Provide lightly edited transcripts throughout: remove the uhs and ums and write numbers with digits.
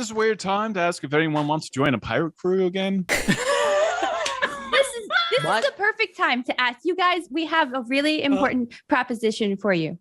this a weird time to ask if anyone wants to join a pirate crew again? This is the perfect time to ask you guys. We have a really important proposition for you.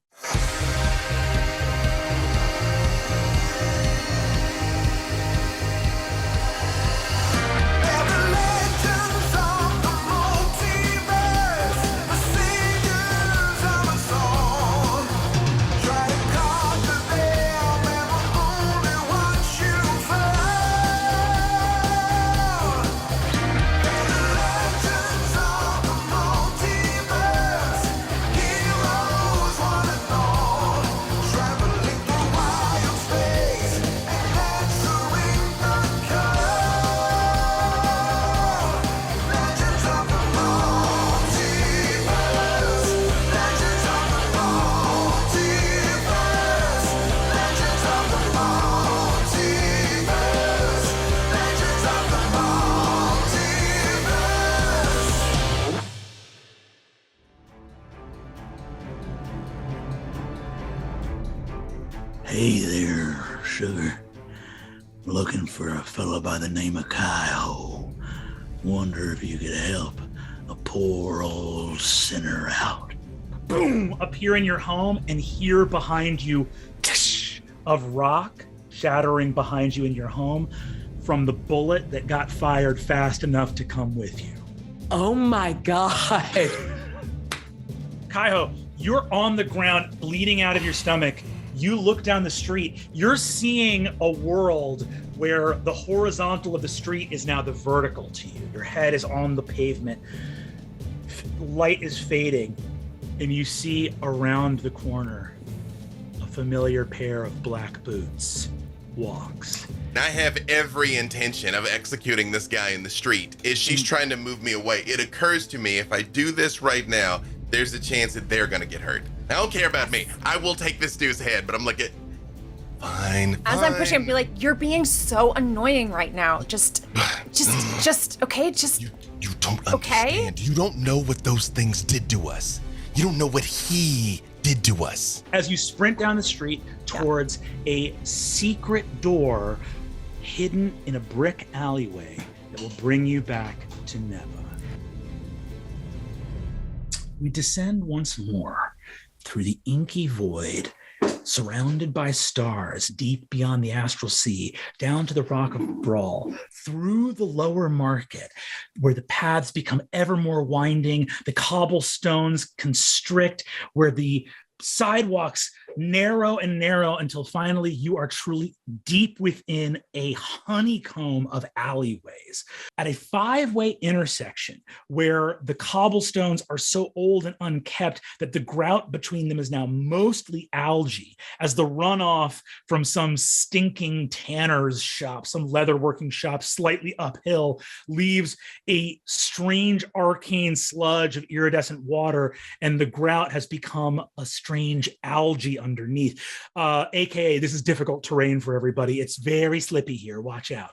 Hey there, sugar. Looking for a fella by the name of Kyle. Wonder if you could help a poor old sinner out. Boom! Appear in your home and hear behind you of rock shattering behind you in your home from the bullet that got fired fast enough to come with you. Oh my God. Kaiho, you're on the ground bleeding out of your stomach. You look down the street, you're seeing a world where the horizontal of the street is now the vertical to you. Your head is on the pavement. Light is fading, and you see around the corner a familiar pair of black boots walks. I have every intention of executing this guy in the street. She's trying to move me away. It occurs to me if I do this right now, there's a chance that they're gonna get hurt. I don't care about me. I will take this dude's head, but I'm like, fine. As I'm pushing him, be like, you're being so annoying right now. Just, okay, just. You don't understand. You don't know what those things did to us. You don't know what he did to us. As you sprint down the street towards a secret door hidden in a brick alleyway that will bring you back to Neva. We descend once more through the inky void, surrounded by stars deep beyond the Astral Sea, down to the Rock of Brawl, through the lower market, where the paths become ever more winding, the cobblestones constrict, where the sidewalks narrow and narrow until finally you are truly deep within a honeycomb of alleyways at a five-way intersection where the cobblestones are so old and unkept that the grout between them is now mostly algae as the runoff from some stinking tanner's shop, some leatherworking shop slightly uphill, leaves a strange arcane sludge of iridescent water, and the grout has become a strange algae underneath. AKA, this is difficult terrain for everybody. It's very slippy here. Watch out.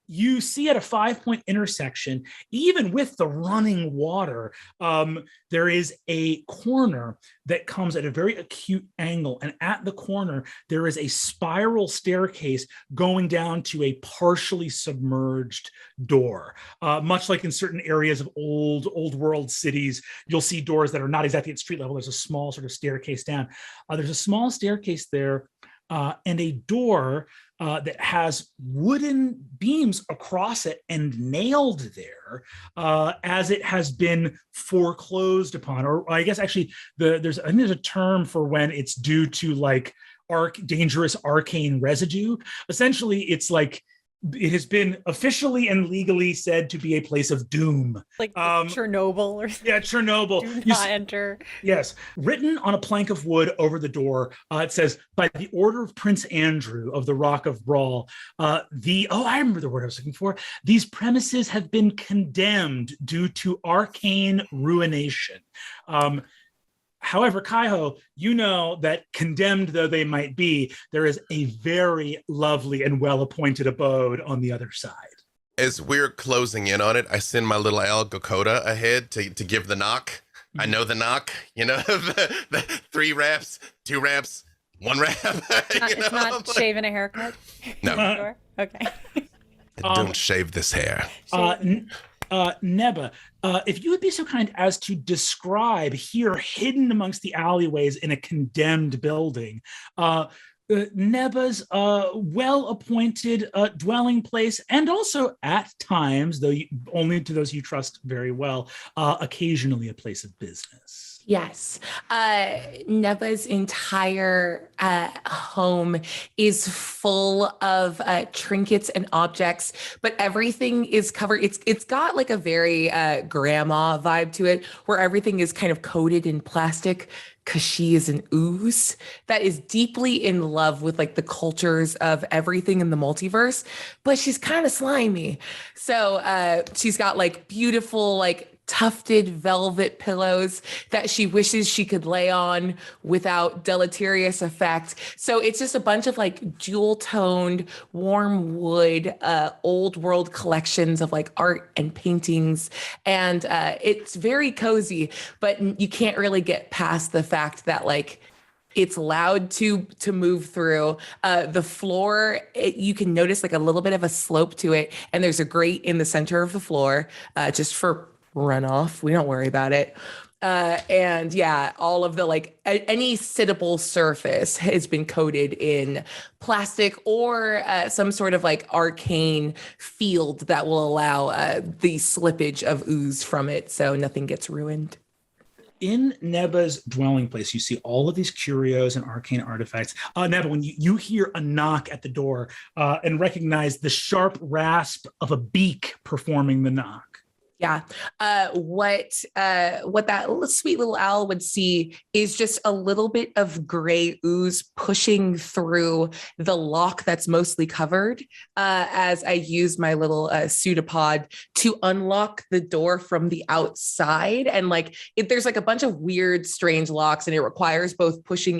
You see at a 5-point intersection, even with the running water, there is a corner that comes at a very acute angle. And at the corner, there is a spiral staircase going down to a partially submerged door. Much like in certain areas of old world cities, you'll see doors that are not exactly at street level. There's a small sort of staircase down. There's a small staircase there and a door that has wooden beams across it and nailed there as it has been foreclosed upon. Or I guess actually I think there's a term for when it's due to like dangerous arcane residue. Essentially, it's like it has been officially and legally said to be a place of doom. Like Chernobyl or something. Yeah, Chernobyl. Do not enter. Yes. Written on a plank of wood over the door, it says, by the order of Prince Andrew of the Rock of Brawl, I remember the word I was looking for. These premises have been condemned due to arcane ruination. However, Kaiho, you know that condemned though they might be, there is a very lovely and well-appointed abode on the other side. As we're closing in on it, I send my little Al Gokota ahead to give the knock. I know the knock, you know, the 3 raps, 2 raps, one wrap. It's not shaving a haircut. No. Sure? Okay. Don't shave this hair. Neba, if you would be so kind as to describe here, hidden amongst the alleyways in a condemned building, Neba's well-appointed dwelling place, and also at times, though only to those you trust very well, occasionally a place of business. Yes. Neba's entire home is full of trinkets and objects, but everything is covered. It's got like a very grandma vibe to it, where everything is kind of coated in plastic, because she is an ooze that is deeply in love with like the cultures of everything in the multiverse, but she's kind of slimy. So she's got like beautiful, like tufted velvet pillows that she wishes she could lay on without deleterious effect. So it's just a bunch of like jewel toned, warm wood, old world collections of like art and paintings. And it's very cozy, but you can't really get past the fact that like it's loud to move through. The floor, you can notice like a little bit of a slope to it. And there's a grate in the center of the floor just for runoff. We don't worry about it. And yeah, all of the like any sittable surface has been coated in plastic or some sort of like arcane field that will allow the slippage of ooze from it so nothing gets ruined. In Neba's dwelling place, you see all of these curios and arcane artifacts. Neba, when you hear a knock at the door and recognize the sharp rasp of a beak performing the knock. Yeah. What that sweet little owl would see is just a little bit of gray ooze pushing through the lock that's mostly covered as I use my little pseudopod to unlock the door from the outside. And like there's like a bunch of weird, strange locks, and it requires both pushing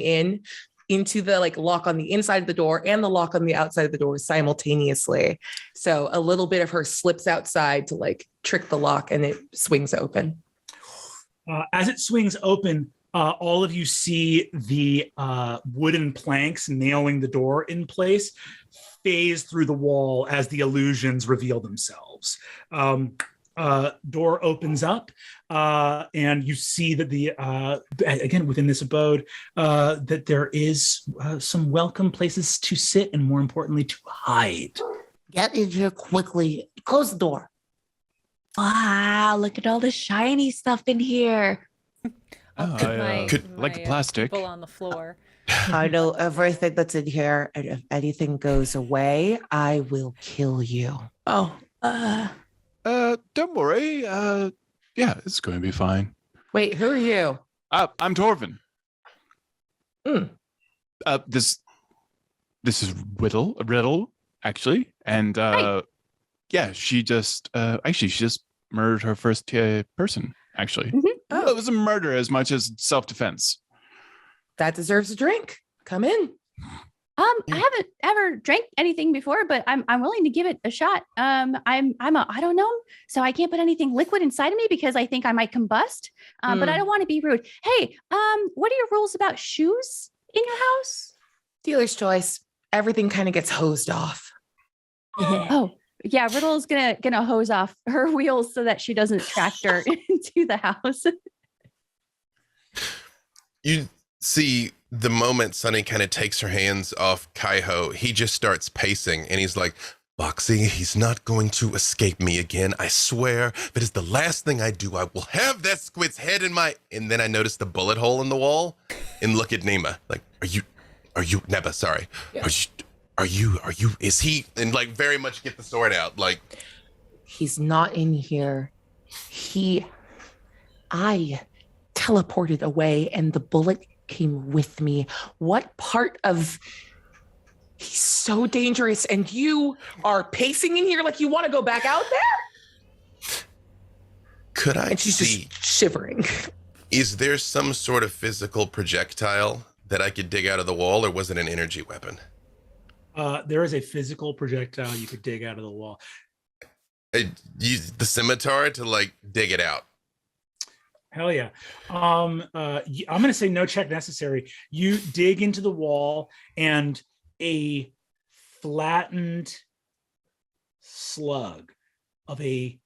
into the like lock on the inside of the door and the lock on the outside of the door simultaneously. So a little bit of her slips outside to like trick the lock, and it swings open. As it swings open, all of you see the wooden planks nailing the door in place phase through the wall as the illusions reveal themselves. Door opens up, and you see that again within this abode that there is some welcome places to sit, and more importantly to hide. Get in here quickly. Close the door. Wow, look at all the shiny stuff in here. Like the plastic. Full on the floor. I know everything that's in here, and if anything goes away, I will kill you. Oh, Don't worry. Yeah, it's going to be fine. wait, who are you? I'm Torvin. This is Riddle, actually, and yeah, she just murdered her first person. Actually, Oh. It was a murder as much as self-defense. That deserves a drink. Come in. I haven't ever drank anything before, but I'm willing to give it a shot. I'm I don't know, so I can't put anything liquid inside of me because I think I might combust. But I don't want to be rude. Hey, what are your rules about shoes in your house? Dealer's choice. Everything kind of gets hosed off. Oh, yeah, Riddle's gonna hose off her wheels so that she doesn't tractor into the house. You see, the moment Sunny kind of takes her hands off Kaiho, he just starts pacing, and he's like, Boxy, he's not going to escape me again. I swear, if it is the last thing I do, I will have that squid's head in my... And then I notice the bullet hole in the wall and look at Nema. Like, are you, Neba, sorry. Yeah. Are you, is he... And like very much get the sword out. Like, He's not in here. I teleported away, and the bullet came with me. What part of... He's so dangerous, and you are pacing in here like you want to go back out there? could I And she's see... just shivering. Is there some sort of physical projectile that I could dig out of the wall, or was it an energy weapon? There is a physical projectile you could dig out of the wall. I use the scimitar to like dig it out. Hell yeah. I'm going to say no check necessary. You dig into the wall and a flattened slug of a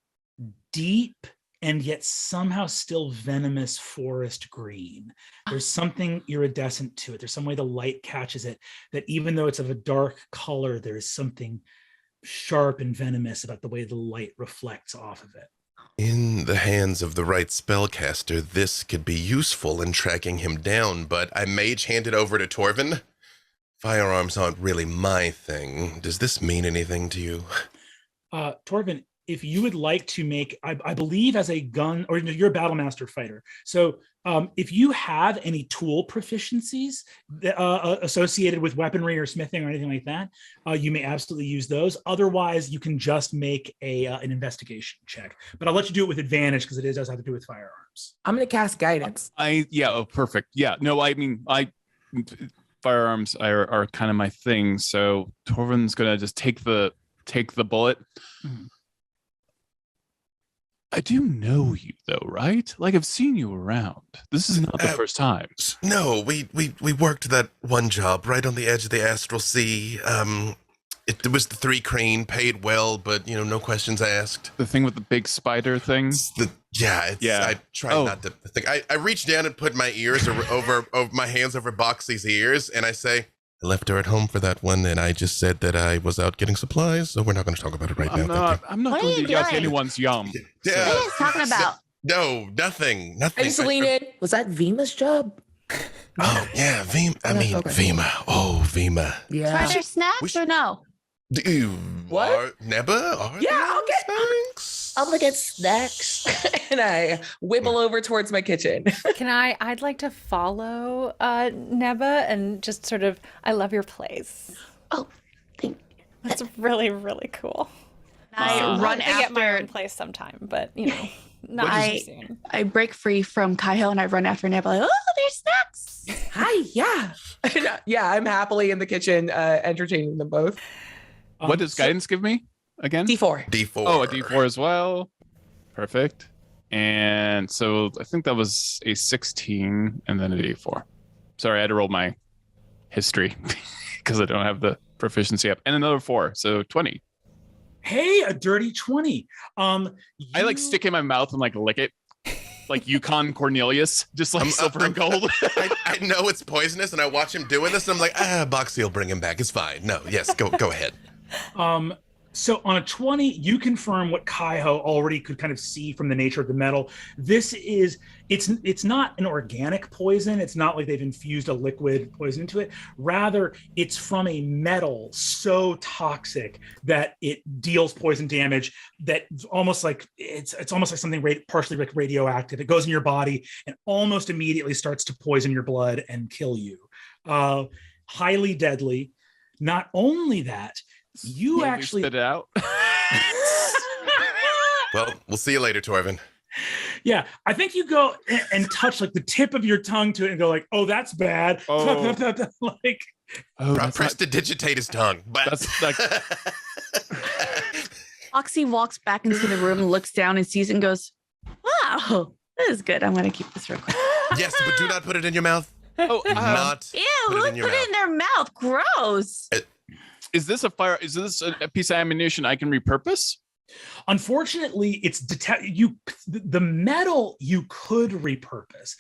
deep and yet somehow still venomous forest green. There's something iridescent to it. There's some way the light catches it, that even though it's of a dark color, there is something sharp and venomous about the way the light reflects off of it. In the hands of the right spellcaster, this could be useful in tracking him down, but I mage hand it over to Torvin. Firearms aren't really my thing. Does this mean anything to you? Torvin, if you would like to make, I believe as a gun, or you're a battle master fighter. So if you have any tool proficiencies associated with weaponry or smithing or anything like that, you may absolutely use those. Otherwise, you can just make an investigation check. But I'll let you do it with advantage because it does have to do with firearms. I'm going to cast guidance. Perfect. Yeah, no, I mean, firearms are kind of my thing. So Torvin's going to just take the bullet. Mm-hmm. I do know you though, right? Like I've seen you around. This is not the first time. No, we worked that one job right on the edge of the Astral Sea. It was the 3 crane, paid well, but no questions asked. The thing with the big spider thing? I try not to think. I reach down and put my ears over my hands over Boxy's ears, and I say, I left her at home for that one, and I just said that I was out getting supplies, so we're not going to talk about it right now. I'm not going to yuck anyone's yum. Yeah. What are you talking about? No, nothing. I just lean in. Was that Vima's job? Oh, yeah, Vima. Vima. Oh, Vima. Yeah. Are there snacks or no? What? Neba? I'm gonna get snacks. And I wibble over towards my kitchen. I'd like to follow Neba and just sort of, I love your place. Oh, thank you. That's really, really cool. I run after. I get my own place sometime, but not soon. I break free from Kaiho and I run after Neba like, oh, there's snacks. Hi, yeah. Yeah, I'm happily in the kitchen entertaining them both. What does guidance give me again? D4. Oh, a D4 as well. Perfect. And so I think that was a 16 and then a D4. Sorry, I had to roll my history because I don't have the proficiency up. And another 4, so 20. Hey, a dirty 20. I stick in my mouth and lick it. Like Yukon Cornelius, just silver and gold. I know it's poisonous, and I watch him doing this, and I'm like, Boxy will bring him back. It's fine. No, yes, go ahead. So on a 20, you confirm what Kaiho already could kind of see from the nature of the metal. It's not an organic poison. It's not like they've infused a liquid poison into it. Rather, it's from a metal so toxic that it deals poison damage that almost like it's almost like something partially like radioactive. It goes in your body and almost immediately starts to poison your blood and kill you. Highly deadly. Not only that, you actually spit it out. Well, we'll see you later, Torvin. Yeah, I think you go and touch the tip of your tongue to it and go oh, that's bad. Oh. Prestidigitate his tongue. But that's like. Oxy walks back into the room and looks down and sees it and goes, wow, this is good. I'm going to keep this real quick. Yes, but do not put it in your mouth. Ew, who put it in their mouth? Gross. Is this a piece of ammunition I can repurpose? Unfortunately, it's the metal you could repurpose,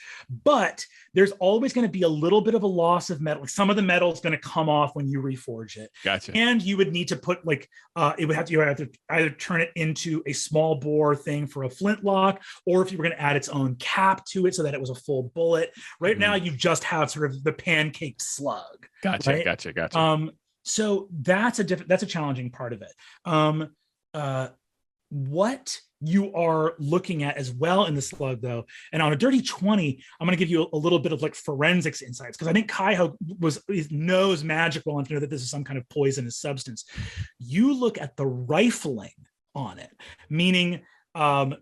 but there's always going to be a little bit of a loss of metal. Some of the metal is going to come off when you reforge it. Gotcha. And you would need to put you would have to either turn it into a small bore thing for a flintlock, or if you were going to add its own cap to it so that it was a full bullet. Right now, you just have sort of the pancaked slug. Gotcha. Right? Gotcha. So that's a challenging part of it. What you are looking at as well in the slug, though, and on a dirty 20, I'm going to give you a little bit of forensics insights, because I think Kaiho knows magic well enough to know that this is some kind of poisonous substance. You look at the rifling on it, meaning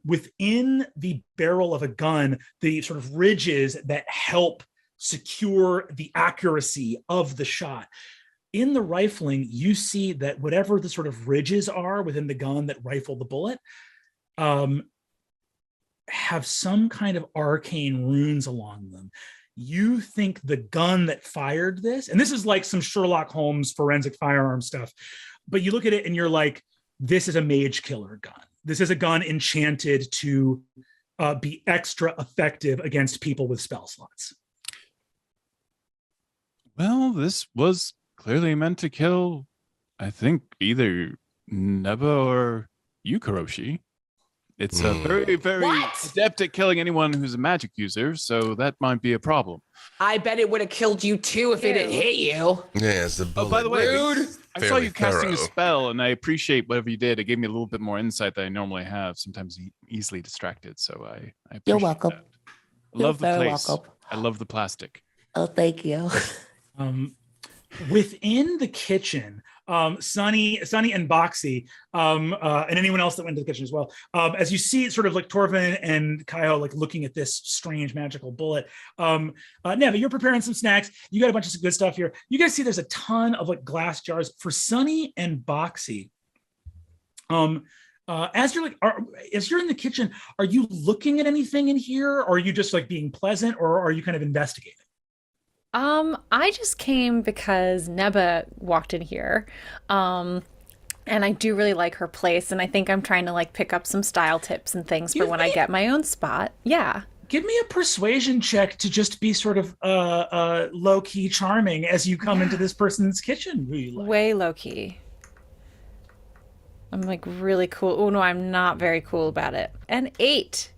within the barrel of a gun, the sort of ridges that help secure the accuracy of the shot. In the rifling, you see that whatever the sort of ridges are within the gun that rifle the bullet, have some kind of arcane runes along them. You think the gun that fired this, and this is like some Sherlock Holmes forensic firearm stuff, but you look at it and you're like, this is a mage killer gun. This is a gun enchanted to be extra effective against people with spell slots. Well, this was clearly meant to kill, I think, either Neba or Yukaroshi. It's a very, very adept at killing anyone who's a magic user, so that might be a problem. I bet it would have killed you too if it had hit you. Yeah, it's a bullet. Oh, by the way, Rude. I saw you casting a spell, and I appreciate whatever you did. It gave me a little bit more insight than I normally have. Sometimes easily distracted, so I appreciate You're welcome. that. I love the You're very place. welcome. I love the plastic. Oh, thank you. Within the kitchen, Sunny and Boxy, and anyone else that went to the kitchen as well, as you see sort of like Torvin and Kyle like looking at this strange magical bullet. Neva, you're preparing some snacks. You got a bunch of good stuff here. You guys see there's a ton of like glass jars for Sunny and Boxy. As you're in the kitchen, are you looking at anything in here, or are you just like being pleasant, or are you kind of investigating? I just came because Neba walked in here. And I do really like her place, and I think I'm trying to like pick up some style tips and things for when I get my own spot. Yeah. Give me a persuasion check to just be sort of low-key charming as you come into this person's kitchen who you like. Way low key. I'm like really cool. Oh no, I'm not very cool about it. An 8.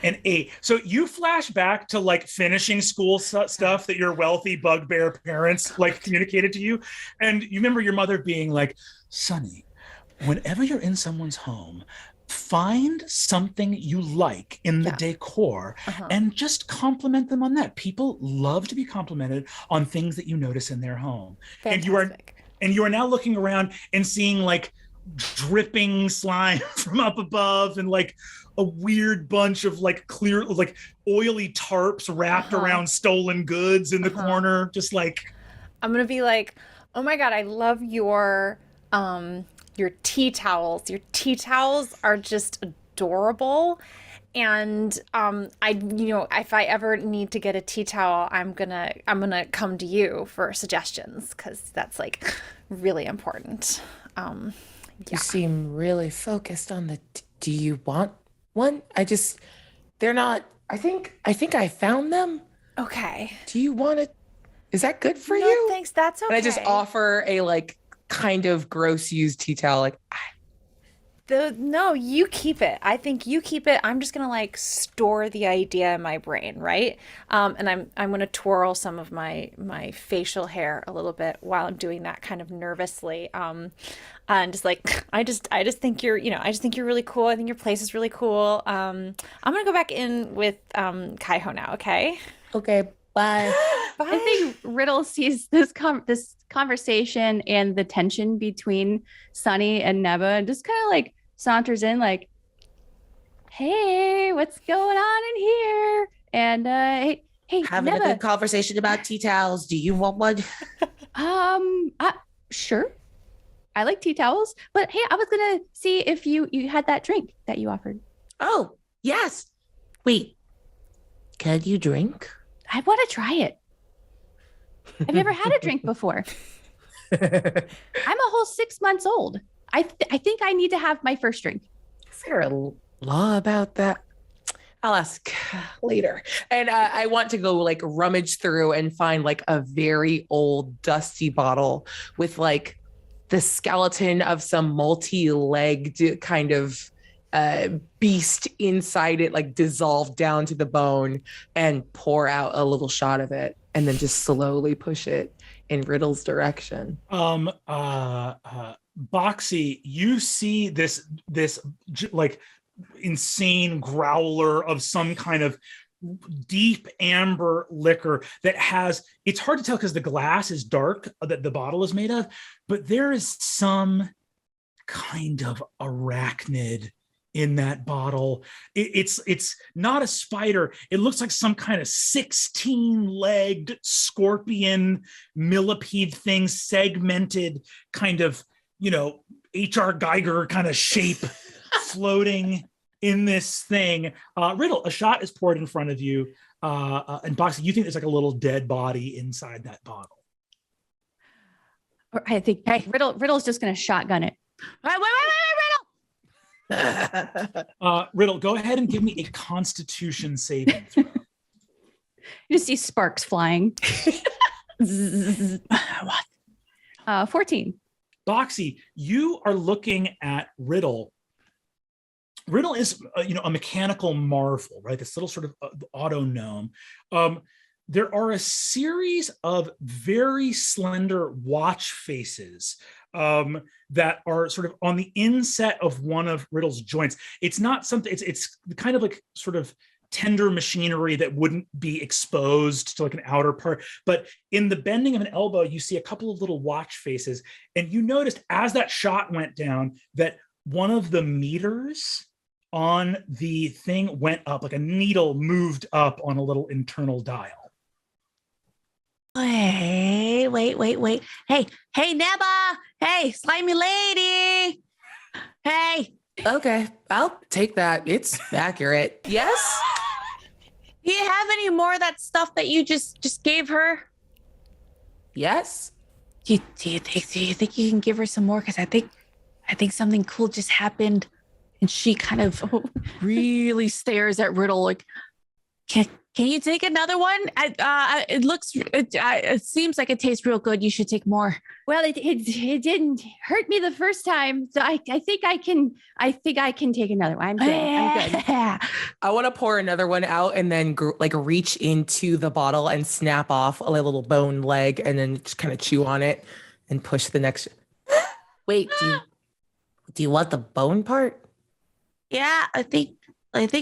An 8. So you flash back to like finishing school stuff that your wealthy bugbear parents like communicated to you. And you remember your mother being like, Sonny, whenever you're in someone's home, find something you like in the decor and just compliment them on that. People love to be complimented on things that you notice in their home. Fantastic. And you are now looking around and seeing like dripping slime from up above and like a weird bunch of like clear, like oily tarps wrapped around stolen goods in the corner. Just like, I'm going to be like, oh my God, I love your tea towels. Your tea towels are just adorable. And if I ever need to get a tea towel, I'm gonna come to you for suggestions, because that's like really important. You seem really focused on the. Do you want one? They're not. I think I found them. Okay. Do you want it? Is that good for No, you? thanks. That's okay. And I just offer a like kind of gross used tea towel. Like, No, you keep it. I think you keep it. I'm just gonna like store the idea in my brain, right? And I'm gonna twirl some of my facial hair a little bit while I'm doing that, kind of nervously. And just like I just think you're really cool. I think your place is really cool. I'm gonna go back in with Kaiho now. Okay. Okay. Bye. Bye. I think Riddle sees this conversation and the tension between Sunny and Neba and just kind of like saunters in like, hey, what's going on in here? And hey, Having Neba. a good conversation about tea towels. Do you want one? Sure. I like tea towels, but hey, I was gonna see if you had that drink that you offered. Oh, yes. Wait, can you drink? I want to try it. I've never had a drink before. I'm a whole 6 months old. I think I need to have my first drink. is there a law about that? I'll ask later. And I want to go like rummage through and find like a very old dusty bottle with like the skeleton of some multi-legged kind of beast inside it, like dissolved down to the bone, and pour out a little shot of it and then just slowly push it in Riddle's direction. Boxy, you see this like insane growler of some kind of deep amber liquor that has, it's hard to tell because the glass is dark that the bottle is made of, but there is some kind of arachnid in that bottle. It's not a spider. It looks like some kind of 16-legged scorpion millipede thing, segmented kind of, H.R. Geiger kind of shape floating in this thing. Riddle, a shot is poured in front of you. And Boxy, you think there's like a little dead body inside that bottle. Or I think, hey, Riddle's just going to shotgun it. Wait, Riddle. Riddle, go ahead and give me a Constitution saving throw. You just see sparks flying. 14. Boxy, you are looking at Riddle. Riddle is, a mechanical marvel, right? This little sort of auto gnome. There are a series of very slender watch faces that are sort of on the inset of one of Riddle's joints. It's not something. It's kind of like sort of tender machinery that wouldn't be exposed to like an outer part, but in the bending of an elbow, you see a couple of little watch faces, and you noticed as that shot went down that one of the meters on the thing went up, like a needle moved up on a little internal dial. Wait. Hey, Neba. Hey, slimy lady. Hey. Okay, I'll take that. It's accurate. Yes? Do you have any more of that stuff that you just gave her? Yes. Do you think you can give her some more? Because I think something cool just happened, and she kind of really stares at Riddle like, can you take another one? It seems like it tastes real good. You should take more. Well, it didn't hurt me the first time, so I think I can take another one. I'm good. I want to pour another one out and then reach into the bottle and snap off a little bone leg and then just kind of chew on it and push the next. Wait, do you want the bone part? Yeah, I think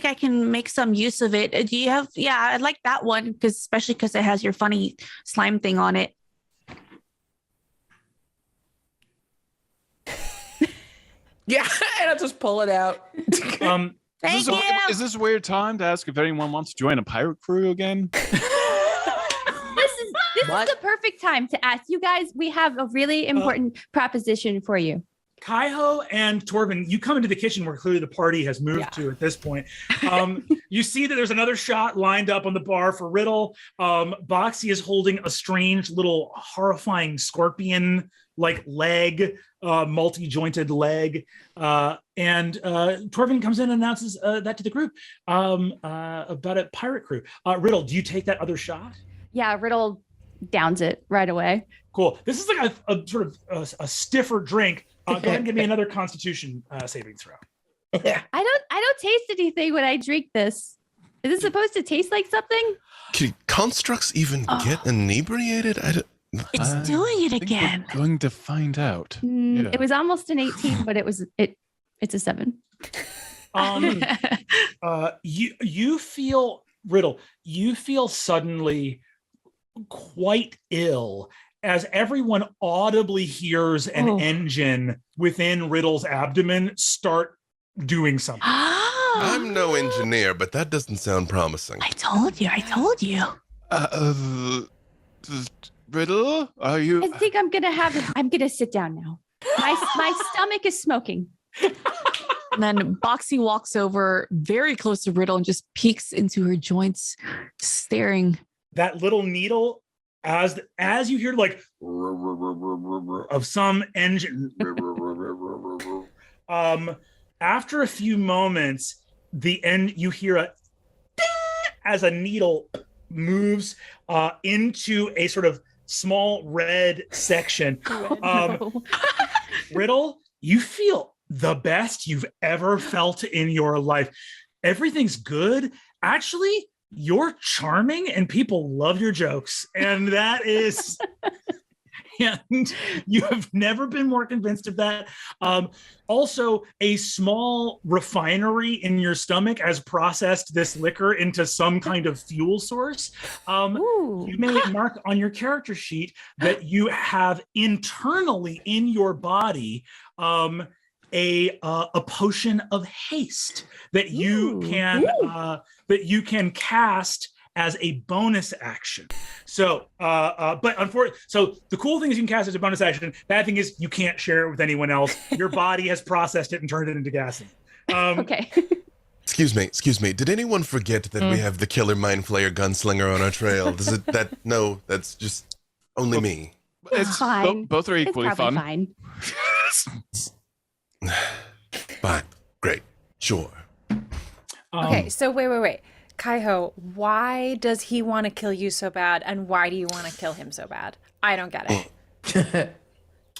I can make some use of it. Do you have? Yeah, I like that one especially because it has your funny slime thing on it. Yeah, and I'll just pull it out. Thank you. Is this a weird time to ask if anyone wants to join a pirate crew again? This is the perfect time to ask you guys. We have a really important proposition for you. Kaiho and Torben, you come into the kitchen where clearly the party has moved to at this point. You see that there's another shot lined up on the bar for Riddle. Boxy is holding a strange little horrifying scorpion like leg, multi-jointed leg. And Torben comes in and announces that to the group about a pirate crew. Riddle, do you take that other shot? Yeah, Riddle downs it right away. Cool. This is like a sort of a stiffer drink. Go ahead and give me another Constitution saving throw. I don't taste anything when I drink this. Is it supposed to taste like something? Can constructs even get inebriated? It's doing it again. We're going to find out. Yeah. It was almost an 18, but it's a 7. You feel, Riddle, you feel suddenly quite ill as everyone audibly hears an engine within Riddle's abdomen start doing something. I'm no engineer, but that doesn't sound promising. I told you. Riddle, are you? I think I'm gonna sit down now. My stomach is smoking. And then Boxy walks over very close to Riddle and just peeks into her joints, staring. That little needle, as you hear like of some engine, after a few moments, you hear a ding as a needle moves into a sort of small red section. Riddle, you feel the best you've ever felt in your life. Everything's good. Actually, you're charming and people love your jokes. And that is, and you have never been more convinced of that. Also, a small refinery in your stomach has processed this liquor into some kind of fuel source. You may mark on your character sheet that you have internally in your body a potion of haste that you can cast as a bonus action. So, but unfortunately, so the cool thing is you can cast as a bonus action. Bad thing is you can't share it with anyone else. Your body has processed it and turned it into gasoline. Okay. Excuse me. Did anyone forget that we have the killer mind flayer gunslinger on our trail? No, that's just only me. It's Fine. both are It's equally probably fun. fine. Fine. Great. Sure. Okay, so wait. Kaiho, why does he want to kill you so bad, and why do you want to kill him so bad? I don't get it.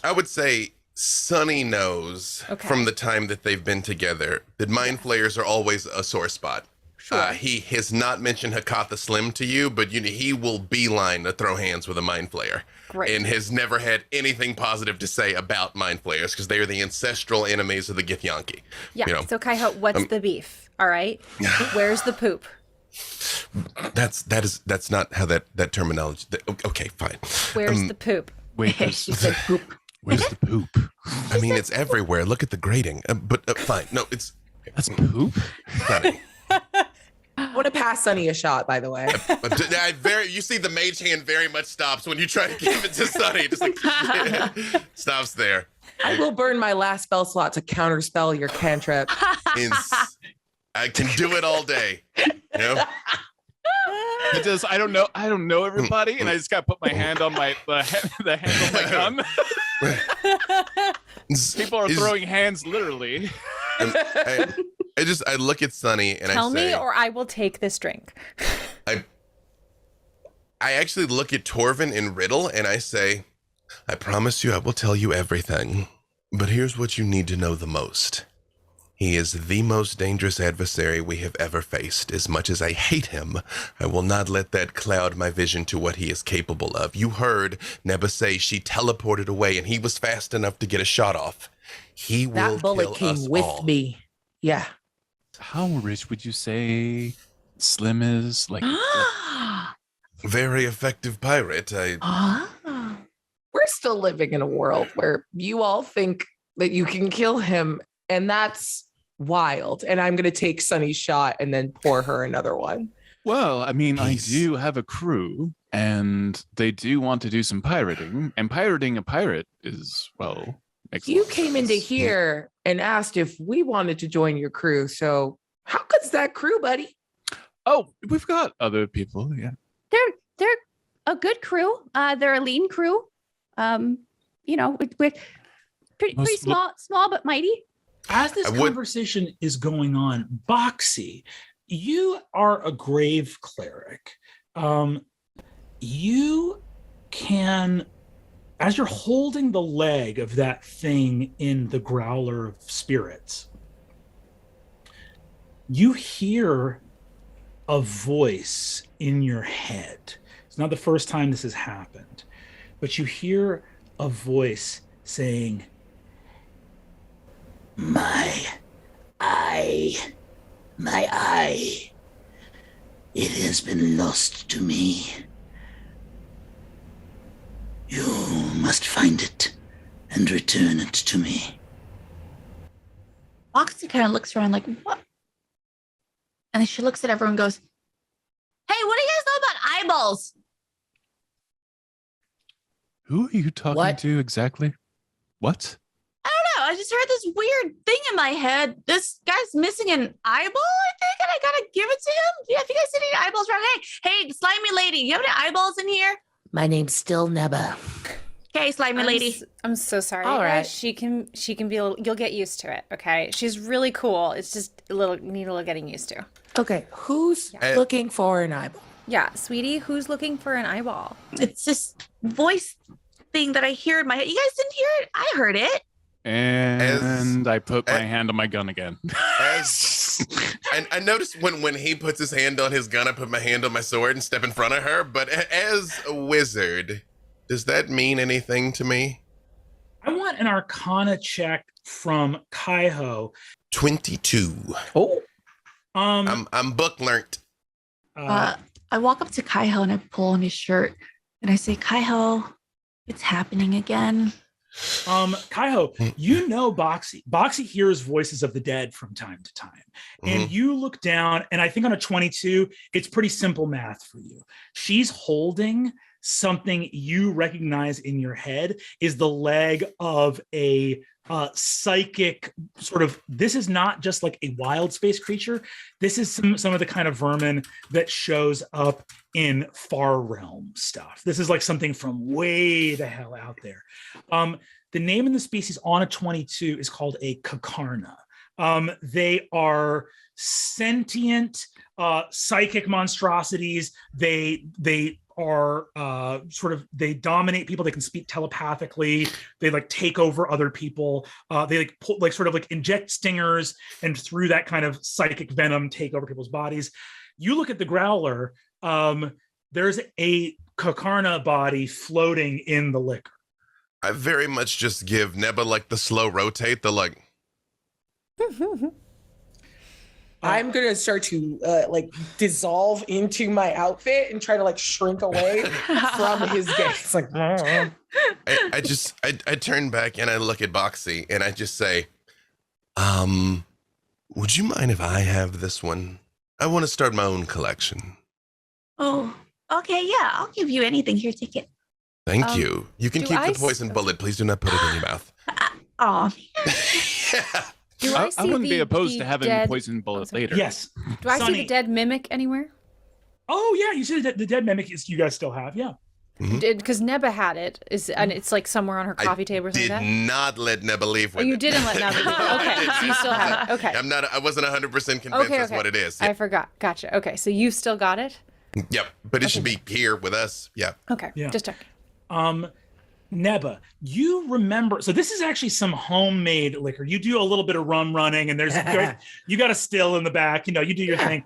I would say Sunny knows from the time that they've been together that mind flayers are always a sore spot. Sure. He has not mentioned Hakatha Slim to you, but he will beeline to throw hands with a mind flayer. Great. And has never had anything positive to say about mind flayers because they are the ancestral enemies of the Githyanki. Yeah, so Kaiho, what's the beef? All right? Where's the poop? That's not how that terminology. Okay, fine. Where's the poop? Wait, She said poop. where's the poop? I mean, it's everywhere. Look at the grading. But fine. No, That's poop. Sunny. I want to pass Sunny a shot, by the way. You see the mage hand very much stops when you try to give it to Sunny. Just like stops there. I will burn my last spell slot to counterspell your cantrip. I can do it all day. You know? It just I don't know everybody, and I just gotta put my hand on the hand on my gun. People are throwing hands literally. I look at Sunny and Tell I say, me or I will take this drink. I actually look at Torvin and Riddle and I say, I promise you I will tell you everything, but here's what you need to know the most. He is the most dangerous adversary we have ever faced. As much as I hate him, I will not let that cloud my vision to what he is capable of. You heard Neba say she teleported away and he was fast enough to get a shot off. He will That bullet kill came us with all. me. Yeah. How rich would you say Slim is? Like, Very effective pirate. We're still living in a world where you all think that you can kill him, and that's wild. And I'm going to take Sunny's shot and then pour her another one. well, I mean, I do have a crew, and they do want to do some pirating, and pirating a pirate is, well, makes a You lot of came into sense. here and asked if we wanted to join your crew. So how good's that crew, buddy? Oh, we've got other people. Yeah. They're a good crew. They're a lean crew. We're pretty small but mighty. As this conversation is going on, Boxy, you are a grave cleric. You can, as you're holding the leg of that thing in the growler of spirits, you hear a voice in your head. It's not the first time this has happened, but you hear a voice saying, My eye, it has been lost to me. You must find it and return it to me. Moxie kind of looks around like, what? And then she looks at everyone and goes, hey, what do you guys know about eyeballs? Who are you talking What? to exactly? What? I don't know. I just heard this weird thing in my head. This guy's missing an eyeball, I think, and I gotta give it to him. Yeah, if you guys see any eyeballs around, hey, slimy lady, you have any eyeballs in here? My name's still Neba. Okay, slimy lady. I'm so sorry. All you guys. right. She can be you'll get used to it, okay? She's really cool. It's just need a little getting used to. Okay, who's looking for an eyeball? Yeah, sweetie, who's looking for an eyeball? It's this voice thing that I hear in my head. You guys didn't hear it? I heard it. And I put my hand on my gun again. And I noticed when he puts his hand on his gun, I put my hand on my sword and step in front of her. But as a wizard, does that mean anything to me? I want an Arcana check from Kaiho. 22. Oh. I'm book learnt. I walk up to Kaiho and I pull on his shirt and I say, Kaiho, it's happening again. Kaiho, you know Boxy. Boxy hears voices of the dead from time to time. And you look down, and I think on a 22, it's pretty simple math for you. She's holding something you recognize in your head is the leg of a psychic sort of. This is not just like a wild space creature. This is some of the kind of vermin that shows up in far realm stuff. This is like something from way the hell out there. The name of the species on a 22 is called a Kakarna. They are sentient psychic monstrosities. They are they dominate people. They can speak telepathically. They like take over other people. They like pull, like sort of like inject stingers, and through that kind of psychic venom take over people's bodies. You look at the growler, there's a Kakarna body floating in the liquor. I very much just give Neba like the slow rotate, the like. I'm gonna start to like dissolve into my outfit and try to like shrink away from his gaze. Like, I turn back and I look at Boxy and I just say, would you mind if I have this one? I want to start my own collection. Oh, okay, yeah, I'll give you anything. Here, take it. Thank you. You can do keep I the poison bullet. Please do not put it in your mouth. Oh, Yeah. Do I see wouldn't be the- opposed the to having dead- poison bullet sorry. later. Yes. Do I see Sonny. the dead mimic anywhere? Oh yeah, you said that the dead mimic is you guys still have. Yeah. Because Neba had it, and it's like somewhere on her coffee table or something Did like that. not let Neba leave Oh, with you it. didn't let Neba leave. Okay, so you still have it. Okay. I wasn't 100% convinced that's what it is. I forgot. Gotcha. Okay, so you've still got it? Yep, but it should be here with us. Yeah. Okay, Yeah. just checking. Neba, you remember, so this is actually some homemade liquor. You do a little bit of rum running, and you got a still in the back, you do your thing.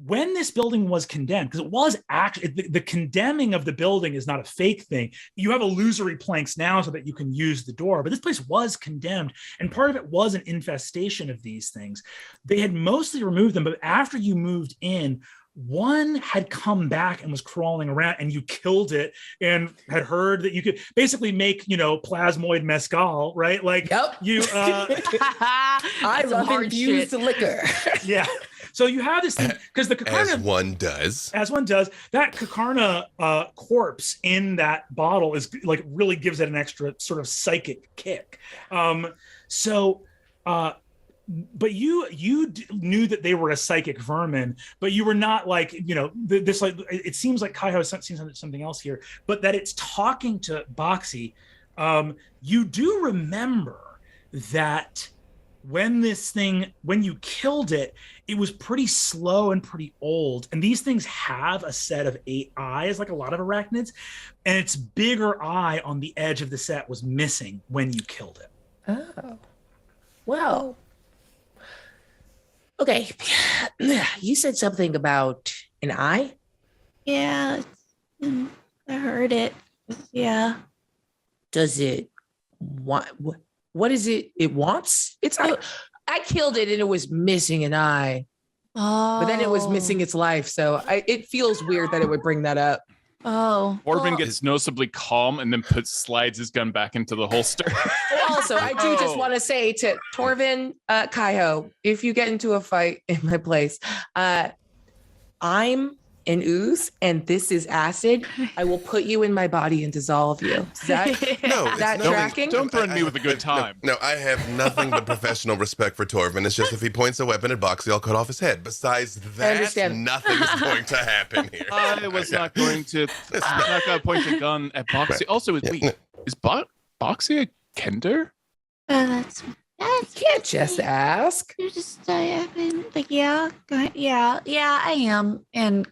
When this building was condemned, because it was actually, the condemning of the building is not a fake thing. You have illusory planks now so that you can use the door, but this place was condemned, and part of it was an infestation of these things. They had mostly removed them, but after you moved in, one had come back and was crawling around, and you killed it and had heard that you could basically make, plasmoid mezcal, right? Like, Yep. you, I love infused liquor. yeah. So you have this thing, because the Kakarna, As one does. that Kakarna corpse in that bottle is like really gives it an extra sort of psychic kick. But you knew that they were a psychic vermin, but you were not like, this, like, it seems like Kaiho has seen something else here, but that it's talking to Boxy. You do remember that when you killed it, it was pretty slow and pretty old. And these things have a set of 8 eyes, like a lot of arachnids, and its bigger eye on the edge of the set was missing when you killed it. Oh, well. Okay, you said something about an eye. yeah, I heard it. Yeah. Does it want? What is it? It wants? I killed it and it was missing an eye, Oh. but then it was missing its life. So it feels weird that it would bring that up. Oh. Torvin gets noticeably calm and then slides his gun back into the holster. Also, I do just want to say to Torvin, Kaiho, if you get into a fight in my place, I'm an ooze and this is acid. I will put you in my body and dissolve you. Is that No, it's that nothing. tracking? Don't threaten me with a good time. No, I have nothing but professional respect for Torvin. It's just if he points a weapon at Boxy, I'll cut off his head. Besides that, understand. nothing is going to happen here. I was not going to point a gun at Boxy. Also, is Boxy a Kender? That's Can't just ask. you're just I've been like, yeah, I am. And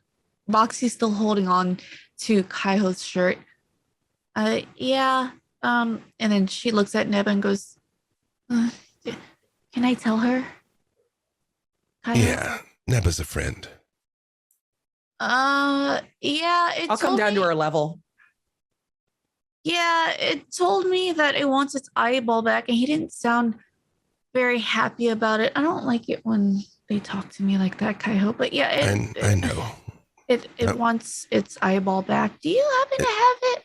Boxy's still holding on to Kaiho's shirt. Yeah. And then she looks at Neb and goes, can I tell her? Kaiho? Yeah, Neba's a friend. Yeah, it I'll come told down me, to her level. Yeah, it told me that it wants its eyeball back, and he didn't sound very happy about it. I don't like it when they talk to me like that, Kaiho. But yeah, I know. It wants its eyeball back. Do you happen to have it?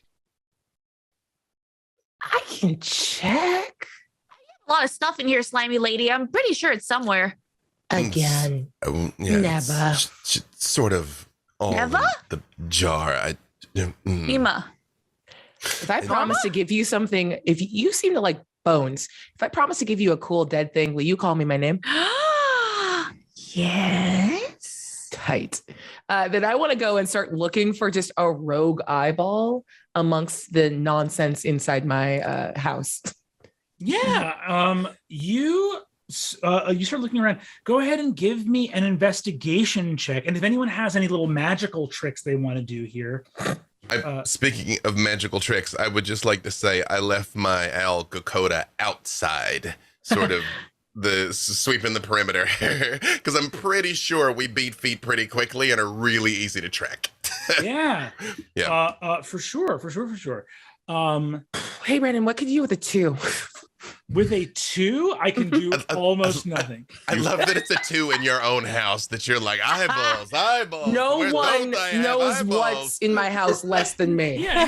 I can check. A lot of stuff in here, slimy lady. I'm pretty sure it's somewhere. Again. Yeah, Neba. it's sort of all Neba? in the jar. Ema. If I promise to give you something, if you seem to like bones, if I promise to give you a cool dead thing, will you call me my name? Yes. Tight. Then I want to go and start looking for just a rogue eyeball amongst the nonsense inside my house. Yeah. You start looking around. Go ahead and give me an investigation check. And if anyone has any little magical tricks they want to do here. Speaking of magical tricks, I would just like to say I left my owl Gokota outside, sort of sweeping the perimeter, because I'm pretty sure we beat feet pretty quickly and are really easy to track. Yeah. For sure. Hey, Brennan, what could you do with a 2? With a 2, I can do almost nothing. I love that it's a 2 in your own house, that you're like, eyeballs. No Where one don't I have knows eyeballs? what's in my house less than me. Yeah,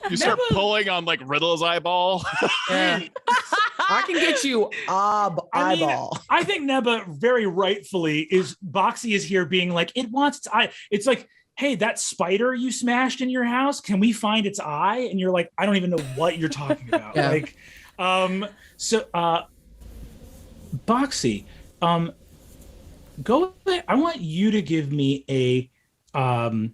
You start pulling on like Riddle's eyeball. Yeah. I can get you eyeball. I think Neba very rightfully Boxy is here being like, it wants its eye. It's like, hey, that spider you smashed in your house, can we find its eye? And you're like, I don't even know what you're talking about. Yeah. Like, Boxy, go ahead. I want you to give me an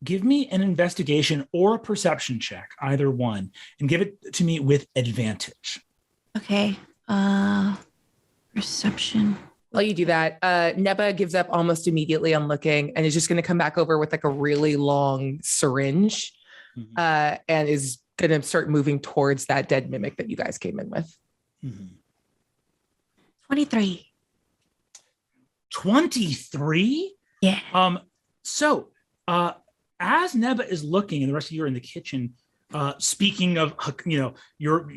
investigation or a perception check, either one, and give it to me with advantage. Okay. Perception. While you do that, Neba gives up almost immediately on looking and is just going to come back over with like a really long syringe, and is going to start moving towards that dead mimic that you guys came in with. 23. 23? Yeah. So as Neba is looking and the rest of you are in the kitchen, speaking of, your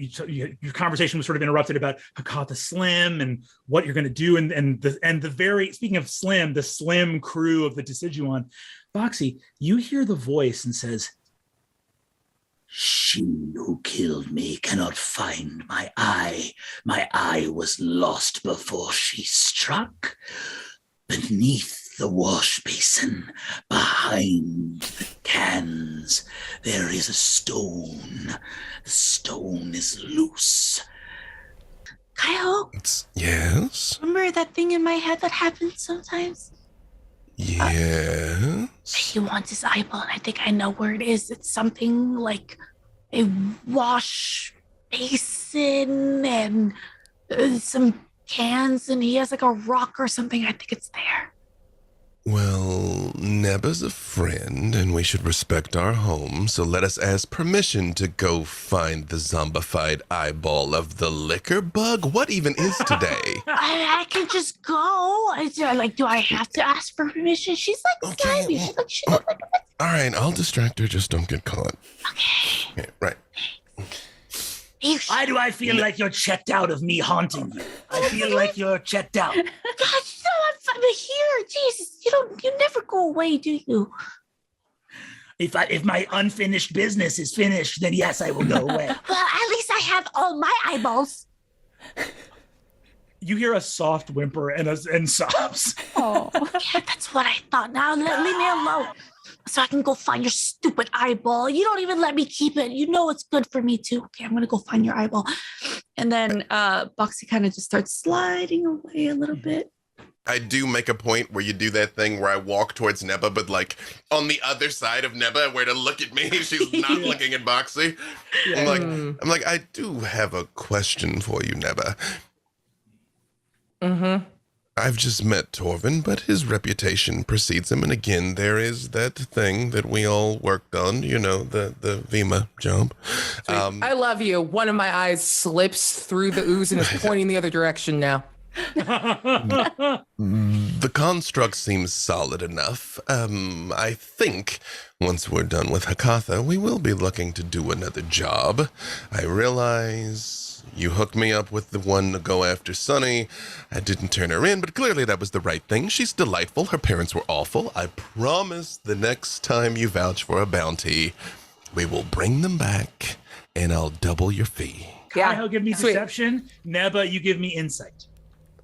conversation was sort of interrupted about Hakatha Slim and what you're going to do, and the very, speaking of Slim, the Slim crew of the Deciduon. Boxy, you hear the voice and says, "She who killed me cannot find my eye. My eye was lost before she struck. Beneath the wash basin, behind the cans, there is a stone. The stone is loose." Kyle, Yes? remember that thing in my head that happens sometimes? Yes? He wants his eyeball, and I think I know where it is. It's something like a wash basin and some cans, and he has like a rock or something. I think it's there. Well, Neba's a friend, and we should respect our home, so let us ask permission to go find the zombified eyeball of the liquor bug. What even is today? I can just go. Do I have to ask for permission? She's like slimy. She's like, All right, I'll distract her, just don't get caught. Okay, right. Why do I feel like you're checked out of me haunting you? I feel like you're checked out. Gosh, no, I'm here. Jesus, you never go away, do you? If my unfinished business is finished, then yes, I will go away. Well, at least I have all my eyeballs. You hear a soft whimper and sobs. Oh, Yeah, that's what I thought. Now leave me alone, so I can go find your stupid eyeball. You don't even let me keep it. You know it's good for me too. Okay, I'm gonna go find your eyeball. And then Boxy kind of just starts sliding away a little bit. I do make a point where you do that thing where I walk towards Neba, but like on the other side of Neba, where to look at me, she's not looking at Boxy. Yeah. I'm like, I do have a question for you, Neba. I've just met Torvin, but his reputation precedes him. And again, there is that thing that we all worked on, the Vima jump. I love you. One of my eyes slips through the ooze and is pointing the other direction now. The construct seems solid enough. I think once we're done with Hakatha, we will be looking to do another job. I realize you hooked me up with the one to go after Sunny. I didn't turn her in, but clearly that was the right thing. She's delightful. Her parents were awful. I promise the next time you vouch for a bounty, we will bring them back, and I'll double your fee. Kyle, give me deception. Neba, you give me insight.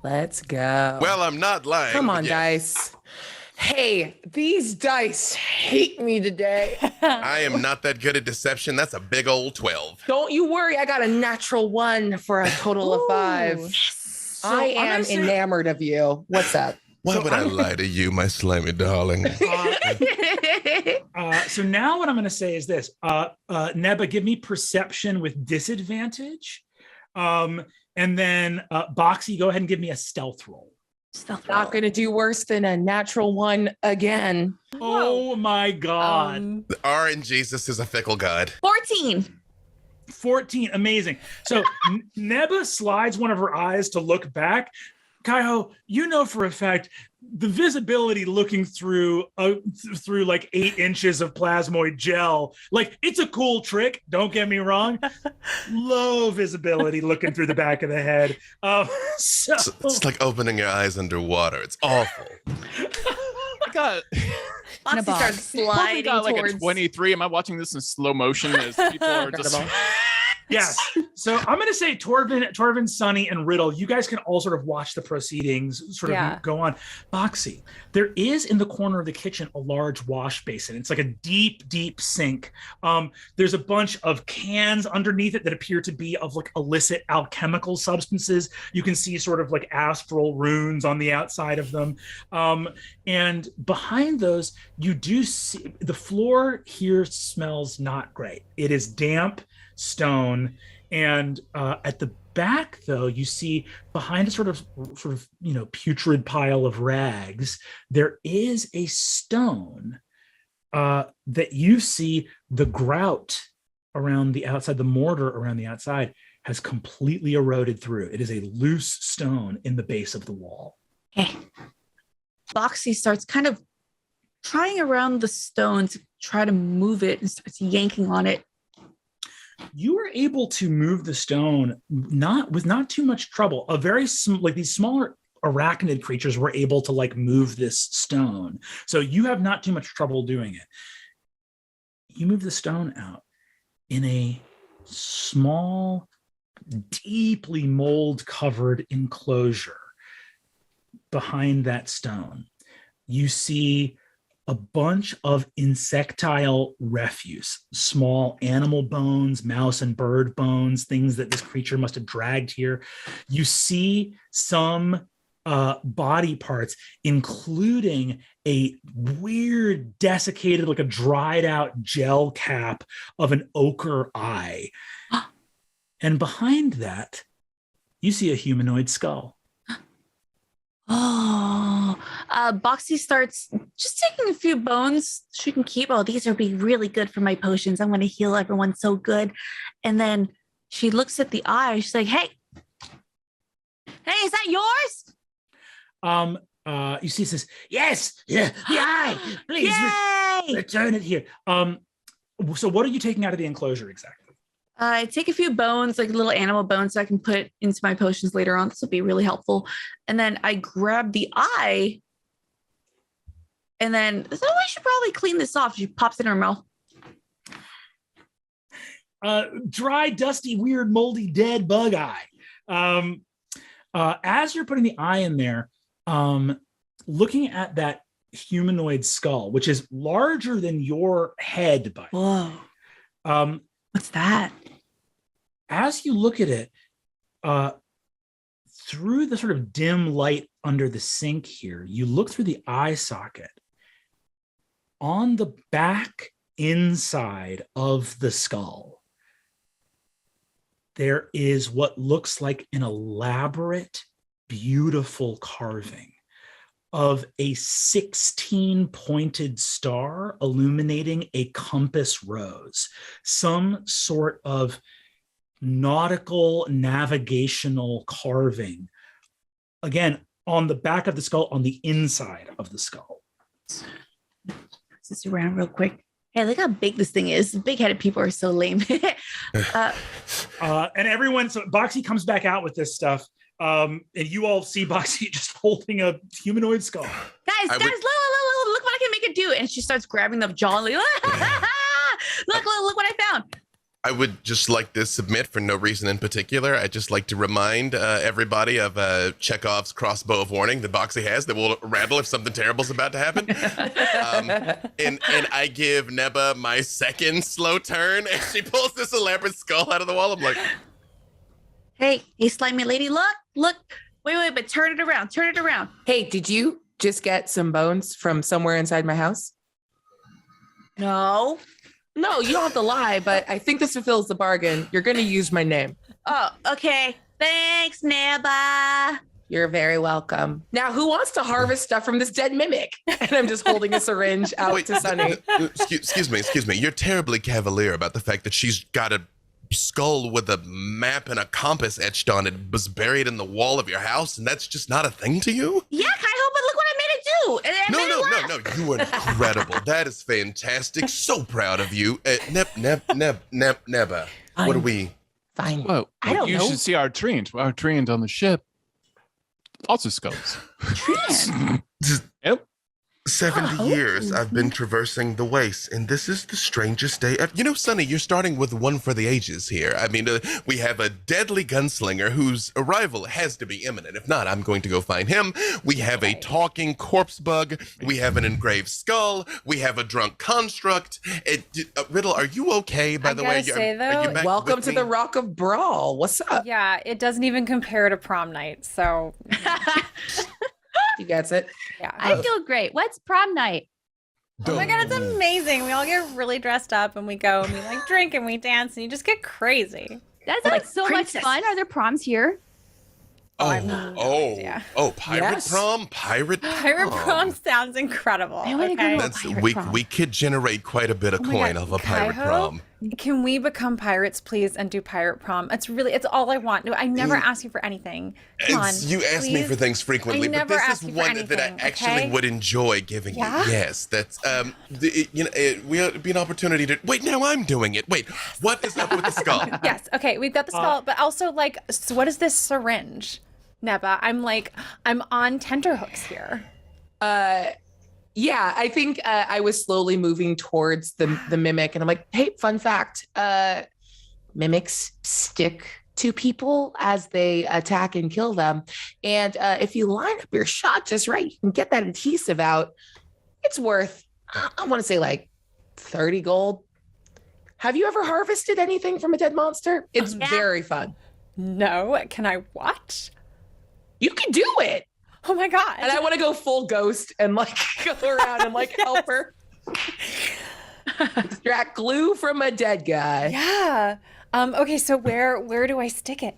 Let's go. Well, I'm not lying. Come on, but yes. dice. Hey, these dice hate me today. I am not that good at deception. That's a big old 12. Don't you worry. I got a natural 1 for a total of 5. Ooh. I I'm am gonna say- enamored of you. What's up? Why So would I I'm- lie to you, my slimy darling? So now what I'm going to say is this. Neba, give me perception with disadvantage. And then Boxy, go ahead and give me a stealth roll. Stealth Not roll. going to do worse than a natural 1 again. Oh my God. The RNGesus is a fickle god. 14. 14. Amazing. So Neba slides one of her eyes to look back. Kaiho, you know for a fact the visibility looking through like 8 inches of plasmoid gel, like it's a cool trick. Don't get me wrong. Low visibility looking through the back of the head. So It's like opening your eyes underwater. It's awful. God. Foxy box. starts sliding got like towards. a 23. Am I watching this in slow motion as people are just Incredible. yes. So I'm going to say Torvin, Sunny, and Riddle, you guys can all sort of watch the proceedings sort of Yeah. go on. Boxy, there is in the corner of the kitchen a large wash basin. It's like a deep, deep sink. There's a bunch of cans underneath it that appear to be of like illicit alchemical substances. You can see sort of like astral runes on the outside of them. And behind those, you do see the floor here smells not great. It is damp stone, and at the back though you see behind a sort of putrid pile of rags there is a stone that you see the grout around the outside, the mortar around the outside has completely eroded through. It is a loose stone in the base of the wall. Okay. Boxy starts kind of trying around the stone to try to move it and starts yanking on it. You were able to move the stone with not too much trouble. Like these smaller arachnid creatures were able to like move this stone. So you have not too much trouble doing it. You move the stone out in a small, deeply mold covered enclosure. Behind that stone, you see a bunch of insectile refuse, small animal bones, mouse and bird bones, things that this creature must have dragged here. You see some body parts, including a weird desiccated, like a dried out gel cap of an ochre eye. And behind that, you see a humanoid skull. Oh, Boxy starts just taking a few bones she can keep. Oh, these will be really good for my potions. I'm going to heal everyone so good. And then she looks at the eye. She's like, hey, is that yours? You see, it says, yes, yeah, the eye, please Yay! return it here. So what are you taking out of the enclosure exactly? I take a few bones, like little animal bones, so I can put into my potions later on. This will be really helpful. And then I grab the eye. And then we should probably clean this off. She pops it in her mouth. Dry, dusty, weird, moldy, dead bug eye. As you're putting the eye in there, looking at that humanoid skull, which is larger than your head, by Whoa. What's that? As you look at it, through the sort of dim light under the sink here, you look through the eye socket. On the back inside of the skull, there is what looks like an elaborate, beautiful carving of a 16-pointed star illuminating a compass rose, some sort of nautical navigational carving. Again, on the back of the skull, on the inside of the skull. This around real quick. Hey, look how big this thing is. Big-headed people are so lame. And everyone, so Boxy comes back out with this stuff. And you all see Boxy just holding a humanoid skull. Guys, look what I can make it do. And she starts grabbing the jaw. Like, look what I found. I would just like to submit for no reason in particular. I'd just like to remind everybody of Chekhov's crossbow of warning that Boxy has that will rattle if something terrible is about to happen. And I give Neba my second slow turn, and she pulls this elaborate skull out of the wall. I'm like, Hey, slimy lady, look. Wait, but turn it around. Hey, did you just get some bones from somewhere inside my house? No. No, you don't have to lie, but I think this fulfills the bargain. You're going to use my name. Oh, okay. Thanks, Neba. You're very welcome. Now, who wants to harvest stuff from this dead mimic? And I'm just holding a syringe out to Sunny. Excuse me. You're terribly cavalier about the fact that she's got a skull with a map and a compass etched on it was buried in the wall of your house, and that's just not a thing to you? Yeah, Kai-Ho, but look what I made it do. And I made it laugh. No, you are incredible. That is fantastic. So proud of you. Neba. What are we? Fine. Well, I don't you know. should see our treant. Our treant on the ship. Lots of skulls. Tran. Yep. 70 years I've been traversing the waste, and this is the strangest day ever. You know, Sonny, you're starting with one for the ages here. I mean, we have a deadly gunslinger whose arrival has to be imminent. If not, I'm going to go find him. We have a talking corpse bug. We have an engraved skull. We have a drunk construct. Riddle, are you okay, by the way? gotta say, are you though, back Welcome with to me? the Rock of Brawl. What's up? Yeah, it doesn't even compare to prom night. So You gets it? yeah. I feel great. What's prom night? Oh my god, it's amazing. We all get really dressed up and we go and we like drink and we dance and you just get crazy. That sounds Like so princess. much fun. Are there proms here? idea. Pirate Yes. prom? Pirate Prom sounds incredible. I wanna go Okay. to a That's pirate we prom. we could generate quite a bit of Oh my coin God, of a pirate Kai-Ho? prom. Can we become pirates, please, and do pirate prom? It's all I want. No, I never ask you for anything. Come on. You ask me please. for things frequently, I but never this ask is you for one that I anything, actually okay? would enjoy giving Yeah? you. Yes, that's it'd be an opportunity to wait. Now I'm doing it. Wait, what is up with the skull? Yes. Okay. We've got the skull, but also like, so what is this syringe, Neba? I'm on tenterhooks here. Yeah, I think I was slowly moving towards the mimic, and I'm like, hey, fun fact: mimics stick to people as they attack and kill them, and if you line up your shot just right, you can get that adhesive out. It's worth, I want to say, like 30 gold. Have you ever harvested anything from a dead monster? It's Yeah. very fun. No. Can I watch? You can do it. Oh my god. And I want to go full ghost and like go around and like help her extract glue from a dead guy. Yeah. Okay. So where do I stick it?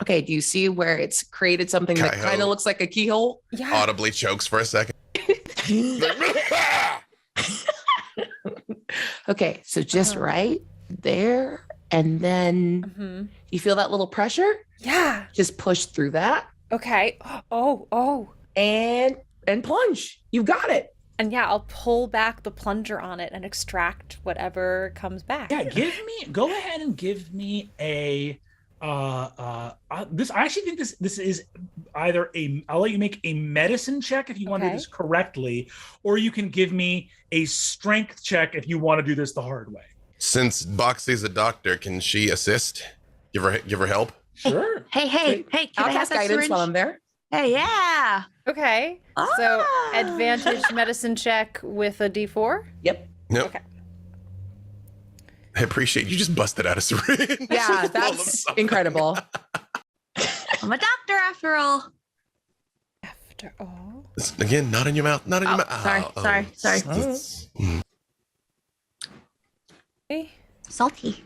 Okay, do you see where it's created something that Kai-Ho. kind of looks like a keyhole? Yeah. Audibly chokes for a second. Okay, so just right there, and then Mhm. you feel that little pressure? Yeah. Just push through that Okay. Oh. and plunge. You got it. And yeah, I'll pull back the plunger on it and extract whatever comes back. Yeah, go ahead and give me a this. I actually think this is either I'll let you make a medicine check if you want to do Okay. this correctly, or you can give me a strength check if you want to do this the hard way. Since Boxy's a doctor, can she assist? Give her help. Sure. Hey, can I'll I have cast that guidance syringe? while I'm there. Hey, yeah. Okay. So Ah. advantage medicine check with a D4. Yep. Nope. Okay. I appreciate you just busted out a syringe. Yeah, Full of that's something. incredible. I'm a doctor after all. After all. Again, not in your mouth. Not in your mouth. sorry. Okay. Salty.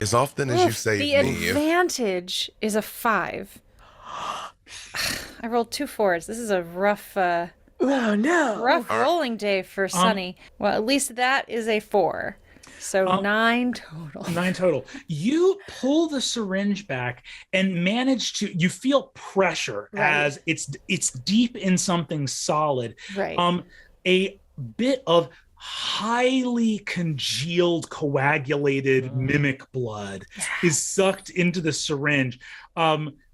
As often as you Oof, save the me, advantage is a 5. I rolled 2 4s. This is a rough Oh no. rough rolling day for Sunny. Well, at least that is a 4. So 9 total. 9 total. You pull the syringe back and manage to. You feel pressure Right. as it's deep in something solid. Right. A bit of highly congealed, coagulated mimic blood is sucked into the syringe.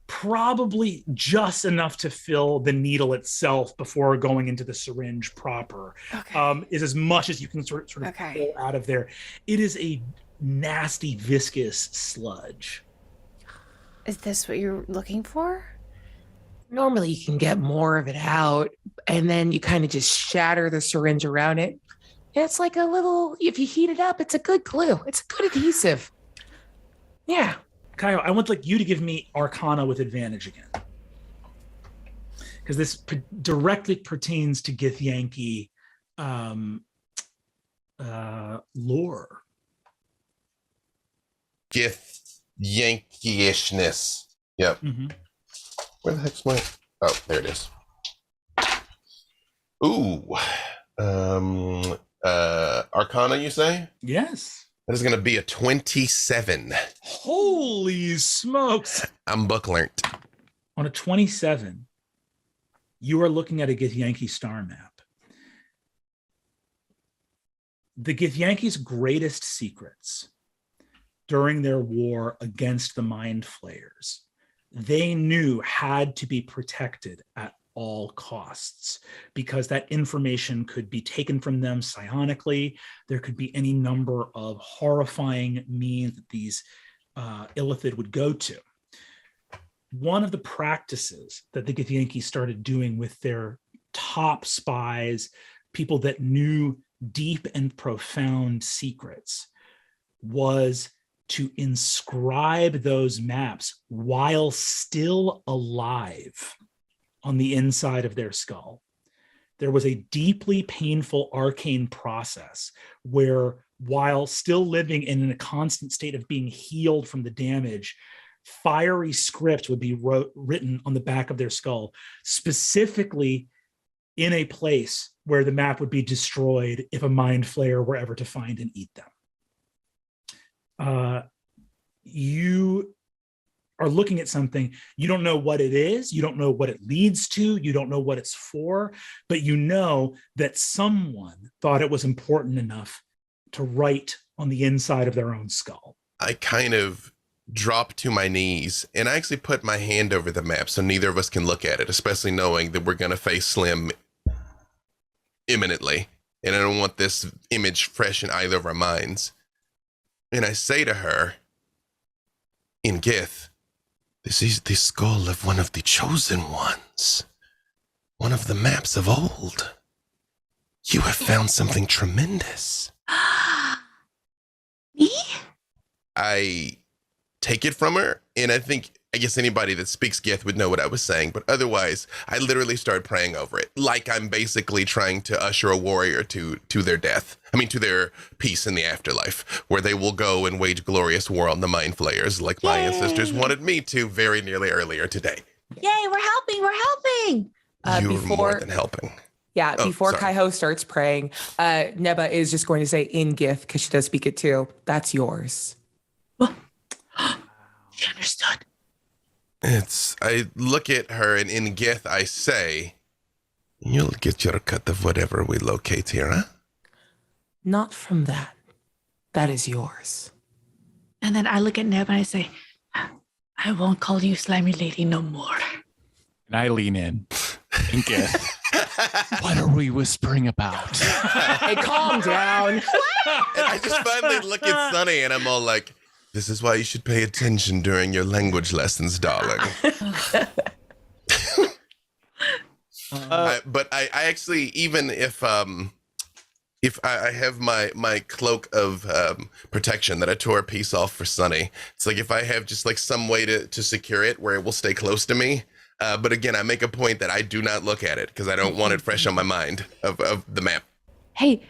Probably just enough to fill the needle itself before going into the syringe proper. Okay. Is as much as you can sort of Okay. pull out of there. It is a nasty, viscous sludge. Is this what you're looking for? Normally you can get more of it out, and then you kind of just shatter the syringe around it. It's like a little, if you heat it up, it's a good glue. It's a good adhesive. Yeah. Kyle, I want you to give me Arcana with advantage again. Because this directly pertains to Githyanki lore. Githyanki-ishness. Yep. Mm-hmm. Where the heck's my... Oh, there it is. Ooh. Arcana, you say? Yes. That is going to be a 27. Holy smokes. I'm book learnt. On a 27, you are looking at a Githyanki star map. The Githyanki's greatest secrets during their war against the Mind Flayers, they knew had to be protected at all costs, because that information could be taken from them psionically. There could be any number of horrifying means that these illithid would go to. One of the practices that the Githyanki started doing with their top spies, people that knew deep and profound secrets, was to inscribe those maps while still alive on the inside of their skull. There was a deeply painful arcane process where, while still living in a constant state of being healed from the damage, fiery script would be written on the back of their skull, specifically in a place where the map would be destroyed if a mind flayer were ever to find and eat them. You are looking at something, you don't know what it is, you don't know what it leads to, you don't know what it's for, but you know that someone thought it was important enough to write on the inside of their own skull. I kind of drop to my knees and I actually put my hand over the map so neither of us can look at it, especially knowing that we're going to face Slim imminently. And I don't want this image fresh in either of our minds. And I say to her, in Gith, this is the skull of one of the chosen ones. One of the maps of old. You have found something tremendous. Me? I take it from her, and I guess anybody that speaks Gith would know what I was saying, but otherwise, I literally start praying over it, like I'm basically trying to usher a warrior to their death. To their peace in the afterlife, where they will go and wage glorious war on the Mind Flayers, like my ancestors wanted me to very nearly earlier today. Yay, we're helping. You're more than helping. Yeah, before sorry. Kaiho starts praying, Neba is just going to say in Gith, because she does speak it too. That's yours. She understood. I look at her, and in Gith I say, you'll get your cut of whatever we locate here, huh? Not from that. That is yours. And then I look at Neb and I say, I won't call you slimy lady no more. And I lean in and get, what are we whispering about? Hey, calm down. And I just finally look at Sunny and I'm all like, this is why you should pay attention during your language lessons, darling. But I actually, even if I have my cloak of protection that I tore a piece off for Sunny, it's like if I have just like some way to secure it where it will stay close to me. But again, I make a point that I do not look at it because I don't want it fresh on my mind of the map. Hey,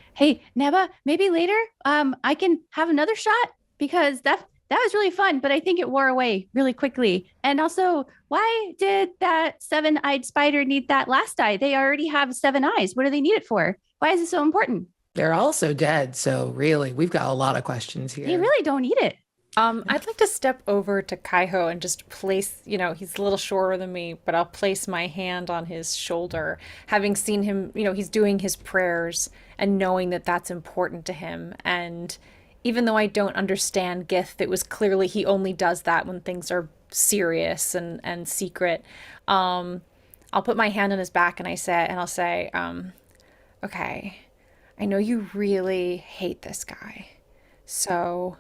Neba, maybe later I can have another shot, because that was really fun, but I think it wore away really quickly. And also, why did that 7-eyed spider need that last eye? They already have 7 eyes. What do they need it for? Why is it so important? They're also dead, so really, we've got a lot of questions here. They really don't need it. I'd like to step over to Kaiho and just place, he's a little shorter than me, but I'll place my hand on his shoulder, having seen him, he's doing his prayers and knowing that that's important to him. And even though I don't understand Gith, it was clearly he only does that when things are serious and secret. I'll put my hand on his back and I'll say, okay, I know you really hate this guy. So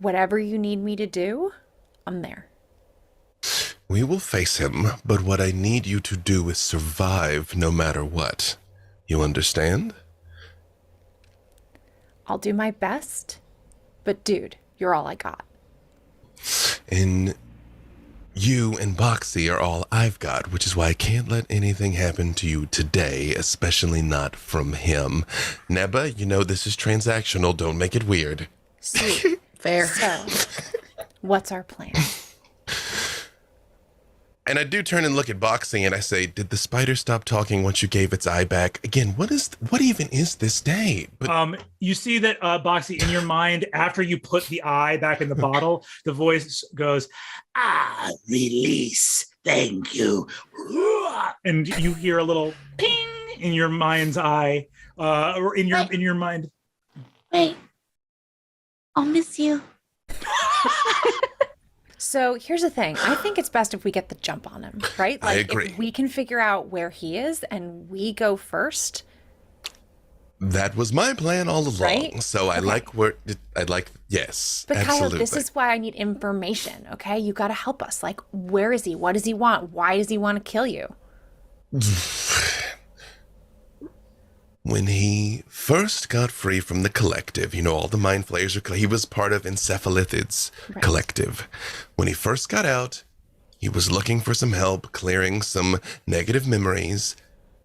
whatever you need me to do, I'm there. We will face him, but what I need you to do is survive no matter what. You understand? I'll do my best, but dude, you're all I got. And you and Boxy are all I've got, which is why I can't let anything happen to you today, especially not from him. Neba, you know this is transactional. Don't make it weird. Sweet. Fair. So, what's our plan? And I do turn and look at Boxy and I say, did the spider stop talking once you gave its eye back? Again, what even is this day? But you see that, Boxy, in your mind, after you put the eye back in the bottle, the voice goes, Release. Thank you. and you hear a little ping in your mind's eye, or in your mind. Wait. I'll miss you. So here's the thing. I think it's best if we get the jump on him, right? I agree. If we can figure out where he is and we go first. That was my plan all along. Right? So Okay. Yes, But Kyle, absolutely. this is why I need information, okay? You got to help us. Like, where is he? What does he want? Why does he want to kill you? When he first got free from the collective, all the mind flayers he was part of Encephalithid's collective. When he first got out, he was looking for some help clearing some negative memories.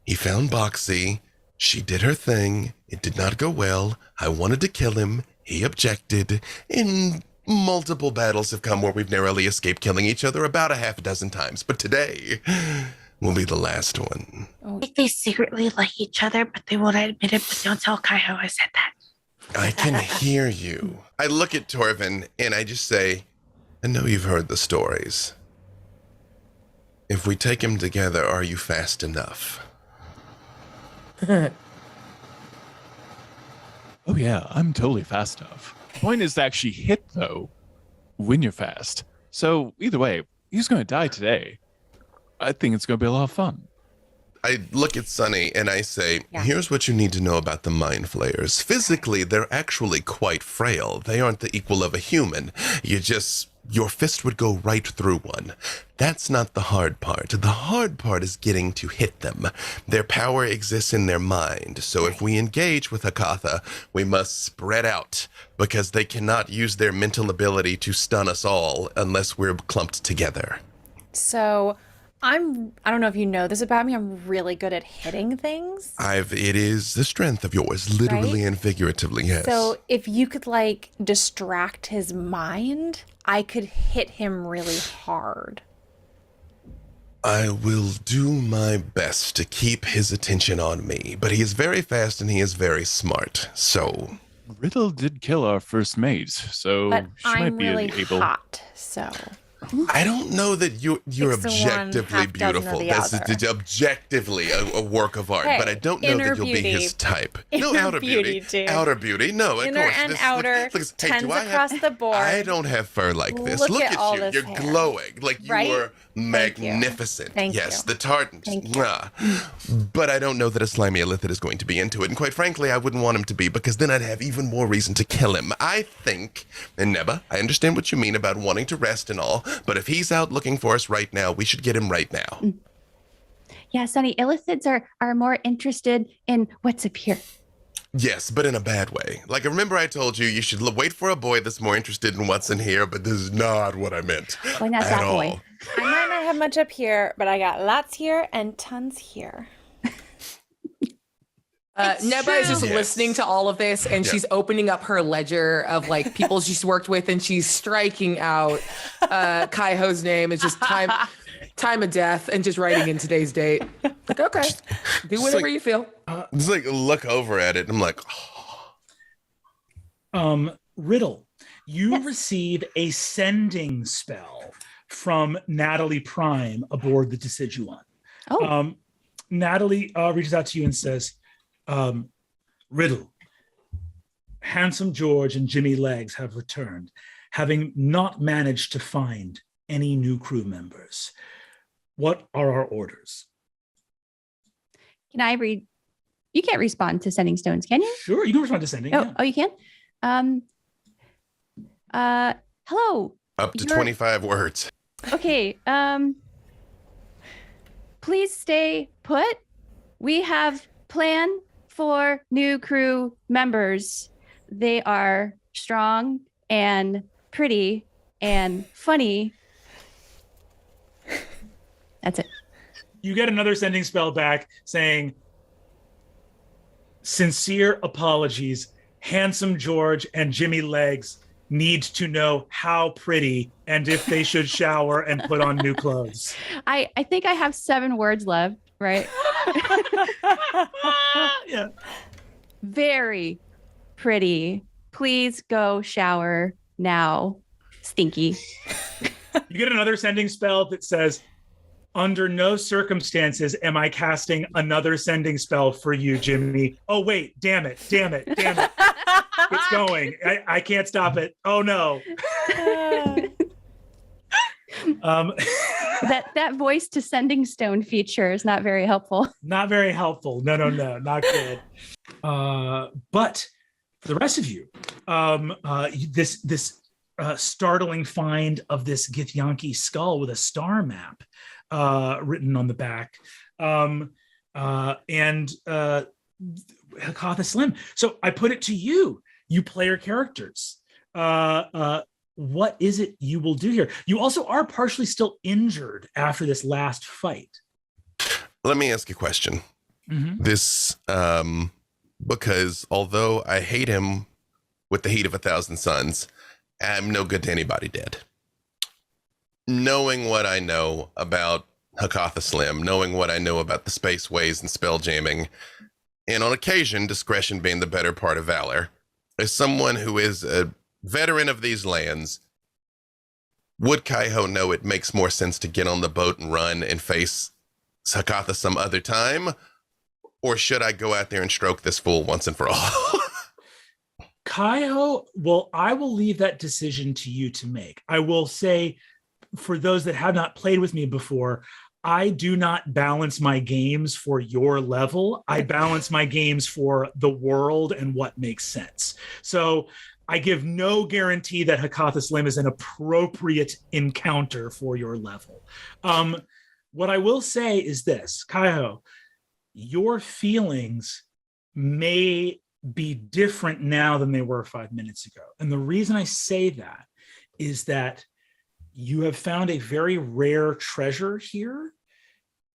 He found Boxy. She did her thing. It did not go well. I wanted to kill him. He objected. And multiple battles have come where we've narrowly escaped killing each other about a half a dozen times. But today will be the last one. I think they secretly like each other, but they won't admit it. But don't tell Kaiho I said that. I can hear you. I look at Torvin and I just say, I know you've heard the stories. If we take him together, are you fast enough? Oh yeah, I'm totally fast enough. The point is to actually hit though when you're fast. So either way, he's going to die today. I think it's going to be a lot of fun. I look at Sunny and I say, Yeah. here's what you need to know about the mind flayers. Physically, they're actually quite frail. They aren't the equal of a human. Your fist would go right through one. That's not the hard part. The hard part is getting to hit them. Their power exists in their mind. So if we engage with Hakatha, we must spread out because they cannot use their mental ability to stun us all unless we're clumped together. So I don't know if you know this about me. I'm really good at hitting things. It is the strength of yours, literally and figuratively, yes. So if you could distract his mind, I could hit him really hard. I will do my best to keep his attention on me, but he is very fast and he is very smart, so... Riddle did kill our first mate, so But she might I'm be really able. hot, so... I don't know that you're 6 to 1, objectively half dozen of beautiful. the That's other. objectively a work of art, Hey, but I don't know inner that you'll be beauty. his type. No, Inner outer beauty. dude. Outer beauty. No, of Inner course. and This- outer, look, hey, tens do I across have, the board. I don't have fur like this. Look Look at all you. this You're hair. glowing. Like you Right? are magnificent. Thank yes, you. the tartan. Thank you. But I don't know that a slimy illithid is going to be into it. And quite frankly, I wouldn't want him to be because then I'd have even more reason to kill him. I think, and Neba, I understand what you mean about wanting to rest and all, but if he's out looking for us right now, we should get him right now. Yeah, Sonny, illithids are more interested in what's up here. Yes, but in a bad way. Like, remember I told you should wait for a boy that's more interested in what's in here, but this is not what I meant. Why not at that all. boy? I might not have much up here, but I got lots here and tons here. Neba is just Yes. listening to all of this and Yeah. she's opening up her ledger of people she's worked with and she's striking out Kaiho's name. It's just time of death and just writing in today's date. Like, okay, do whatever you feel. Just look over at it and I'm like, Riddle, you Yes. receive a sending spell from Natalie Prime aboard the Deciduon. Oh, Natalie reaches out to you and says, Riddle, Handsome George and Jimmy Legs have returned, having not managed to find any new crew members. What are our orders? can I read? You can't respond to sending stones, can you? Sure, you can respond to sending. Oh, yeah. oh, you can. Hello. Up to You're- 25 words. Okay. Please stay put. We have plan for new crew members. They are strong and pretty and funny. That's it. You get another sending spell back saying, sincere apologies. Handsome George and Jimmy Legs need to know how pretty and if they should shower and put on new clothes. I think I have 7 words left, right? Yeah. Very pretty. Please go shower now. Stinky. You get another sending spell that says, under no circumstances am I casting another sending spell for you, Jimmy. Oh, wait, damn it. It's going. I can't stop it. Oh, no. That voice to sending stone feature is not very helpful. Not very helpful. No, not good. But for the rest of you, this startling find of this Githyanki skull with a star map written on the back, and Hakatha Slim. So I put it to you, you player characters. What is it you will do here? You also are partially still injured after this last fight. Let me ask you a question. Mm-hmm. This, because although I hate him with the heat of 1,000 suns, I'm no good to anybody dead. Knowing what I know about Hakatha Slim, knowing what I know about the space ways and spell jamming, and on occasion, discretion being the better part of valor, as someone who is a veteran of these lands, would Kaiho know it makes more sense to get on the boat and run and face Hakatha some other time? Or should I go out there and stroke this fool once and for all? Kaiho, well, I will leave that decision to you to make. I will say, for those that have not played with me before, I do not balance my games for your level. I balance my games for the world and what makes sense. So I give no guarantee that Hakatha Slim is an appropriate encounter for your level. What I will say is this, Kaiho, your feelings may be different now than they were 5 minutes ago. And the reason I say that is that you have found a very rare treasure here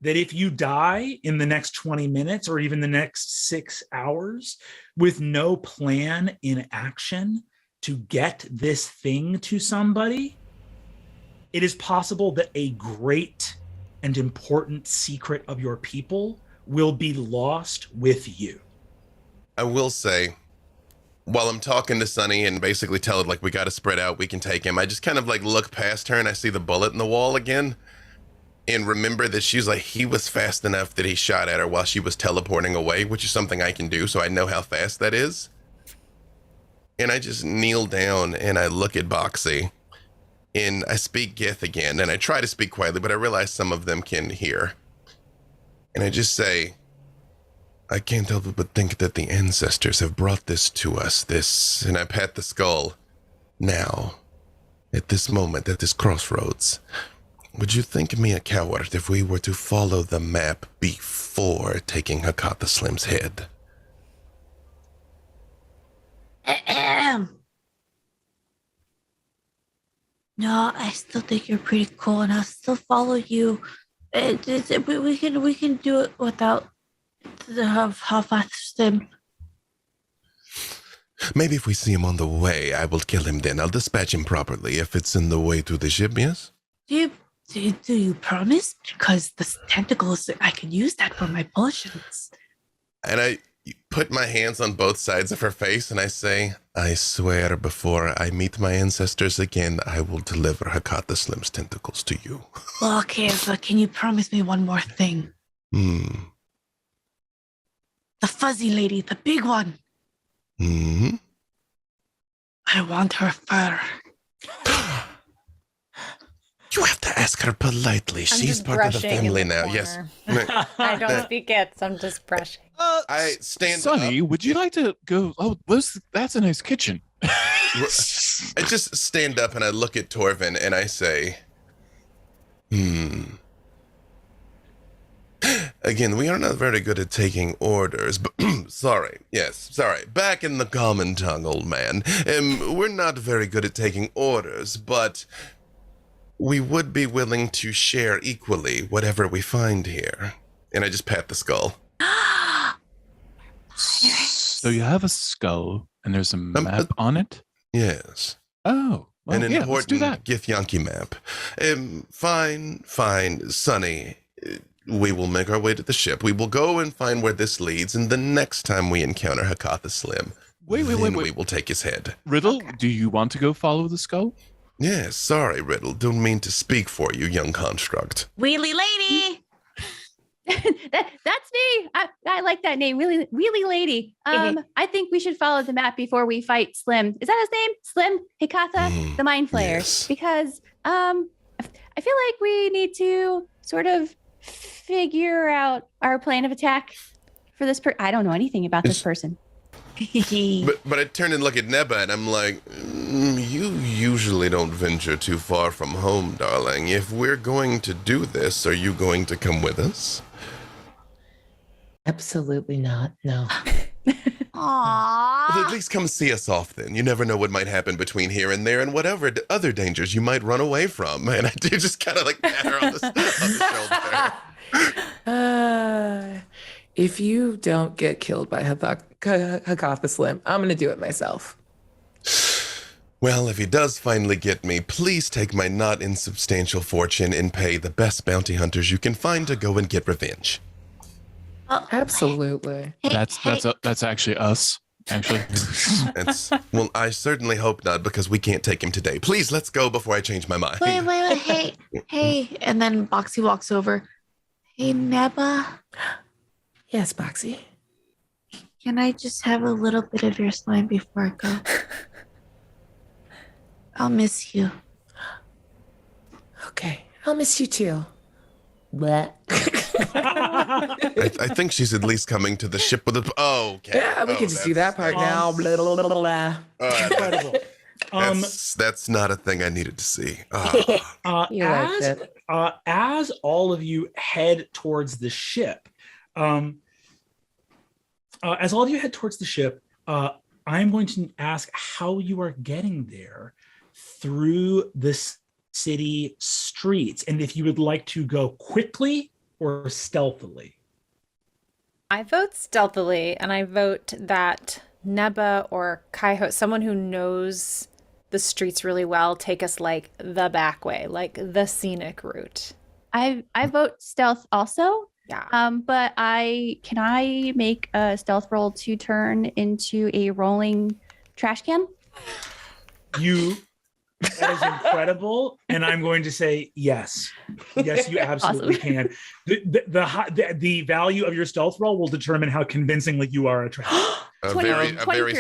that if you die in the next 20 minutes or even the next 6 hours with no plan in action to get this thing to somebody, it is possible that a great and important secret of your people will be lost with you. I will say, while I'm talking to Sunny and basically tell it, like, we got to spread out, we can take him, I just kind of like look past her and I see the bullet in the wall again and remember that she's like, he was fast enough that he shot at her while she was teleporting away, which is something I can do, so I know how fast that is. And I just kneel down and I look at Boxy and I speak Gith again, and I try to speak quietly, but I realize some of them can hear. And I just say, I can't help but think that the ancestors have brought this to us, this, and I pat the skull. Now, at this moment, at this crossroads, would you think me a coward if we were to follow the map before taking Hakatha Slim's head? No, I still think you're pretty cool, and I'll still follow you. We can do it without the half Slim. Maybe if we see him on the way, I will kill him then. I'll dispatch him properly if it's in the way to the ship, yes? Do you promise? Because the tentacles, I can use that for my potions. And I put my hands on both sides of her face and I say, I swear before I meet my ancestors again, I will deliver Hakatha Slim's tentacles to you. Well, okay, but can you promise me one more thing? The fuzzy lady, the big one. Mm-hmm. I want her fur. You have to ask her politely. She's part of the family now. Yes. I don't speak it, so I'm just brushing. I stand Sonny, up. would you like to go? Oh, that's a nice kitchen. I just stand up and I look at Torvin and I say, Again, we are not very good at taking orders, but sorry. Back in the common tongue, old man. We're not very good at taking orders, but we would be willing to share equally whatever we find here. And I just pat the skull. So you have a skull and there's a map on it? Yes. Oh. Well, An yeah, let's do important that. Githyanki map. Fine, Sonny. We will make our way to the ship. We will go and find where this leads, and the next time we encounter Hakatha Slim, Wait. we will take his head. Riddle, do you want to go follow the skull? Yes, sorry, Riddle. Don't mean to speak for you, young construct. Wheelie lady. That's me. I like that name, Wheelie Lady. I think we should follow the map before we fight Slim. Is that his name? Slim Hikatha, the Mind Flayer. Yes. Because I feel like we need to sort of figure out our plan of attack for this I don't know anything about this person. But I turn and look at Neba, and I'm like, you usually don't venture too far from home, darling. If we're going to do this, are you going to come with us? Absolutely not. No. Aww. Well, at least come see us off then. You never know what might happen between here and there and whatever other dangers you might run away from. And I do just kind of like pat her on the shoulder. If you don't get killed by Hakatha Slim, I'm going to do it myself. Well, if he does finally get me, please take my not insubstantial fortune and pay the best bounty hunters you can find to go and get revenge. Absolutely. That's actually us. Actually, Well, I certainly hope not, because we can't take him today. Please, let's go before I change my mind. Wait. Hey. And then Boxy walks over. Hey, Neba, Yes, Boxy. can I just have a little bit of your slime before I go? I'll miss you. Okay. I'll miss you too. Bleh. I think she's at least coming to the ship with a... Oh, okay. Yeah, we can just do that part now. Blah, blah, blah, blah, blah. Incredible. That's not a thing I needed to see. You liked it. As all of you head towards the ship, I'm going to ask how you are getting there through the city streets, and if you would like to go quickly or stealthily. I vote stealthily, and I vote that Neba or Kaiho, someone who knows the streets really well, take us like the back way, like the scenic route. I vote stealth also. Yeah. But can I make a stealth roll to turn into a rolling trash can? That is incredible, and I'm going to say yes. Yes, you absolutely can. The value of your stealth roll will determine how convincingly you are a trash. A very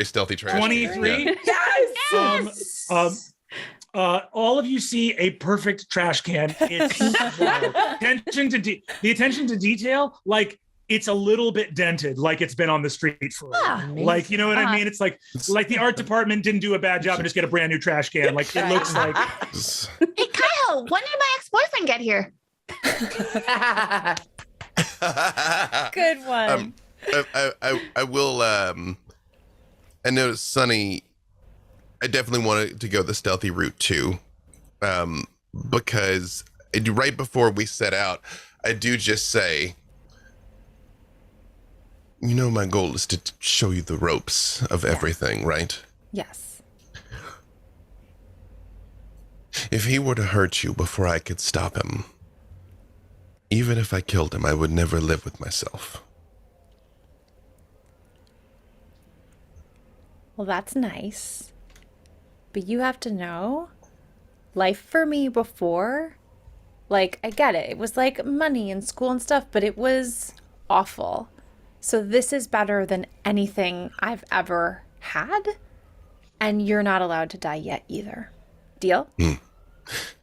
stealthy trash. 23. Yes. All of you see a perfect trash can. It's the attention to detail, like it's a little bit dented, like it's been on the street for like, you know what I mean? It's like the art department didn't do a bad job and just get a brand new trash can. Like it looks like. Hey, Kyle, when did my ex-boyfriend get here? Good one. I will. I noticed Sonny. I definitely wanted to go the stealthy route too, because right before we set out, I do just say, you know, my goal is to show you the ropes of everything, right? Yes. If he were to hurt you before I could stop him, even if I killed him, I would never live with myself. Well, that's nice. But you have to know, life for me before, like, I get it. It was like money and school and stuff, but it was awful. So this is better than anything I've ever had. And you're not allowed to die yet either. Deal?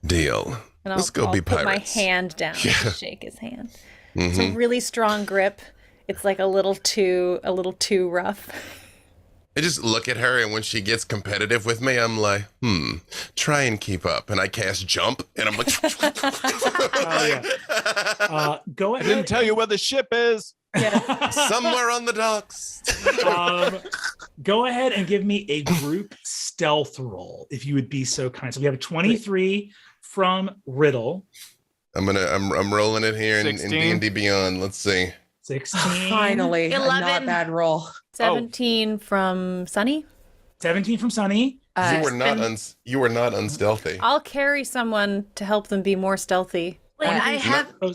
Deal. And Let's go be put pirates. my hand down and shake his hand. It's a really strong grip. It's like a little too rough. I just look at her, and when she gets competitive with me, I'm like, try and keep up. And I cast jump, and I'm like, go I ahead. didn't tell you where the ship is. somewhere on the docks. Go ahead and give me a group stealth roll, if you would be so kind. So we have a 23 from Riddle. I'm rolling it here in 16. D&D Beyond. Let's see. 16. Finally, a 11. not bad roll. 17 from Sunny. 17 from Sunny. You were not unstealthy. I'll carry someone to help them be more stealthy. Wait, I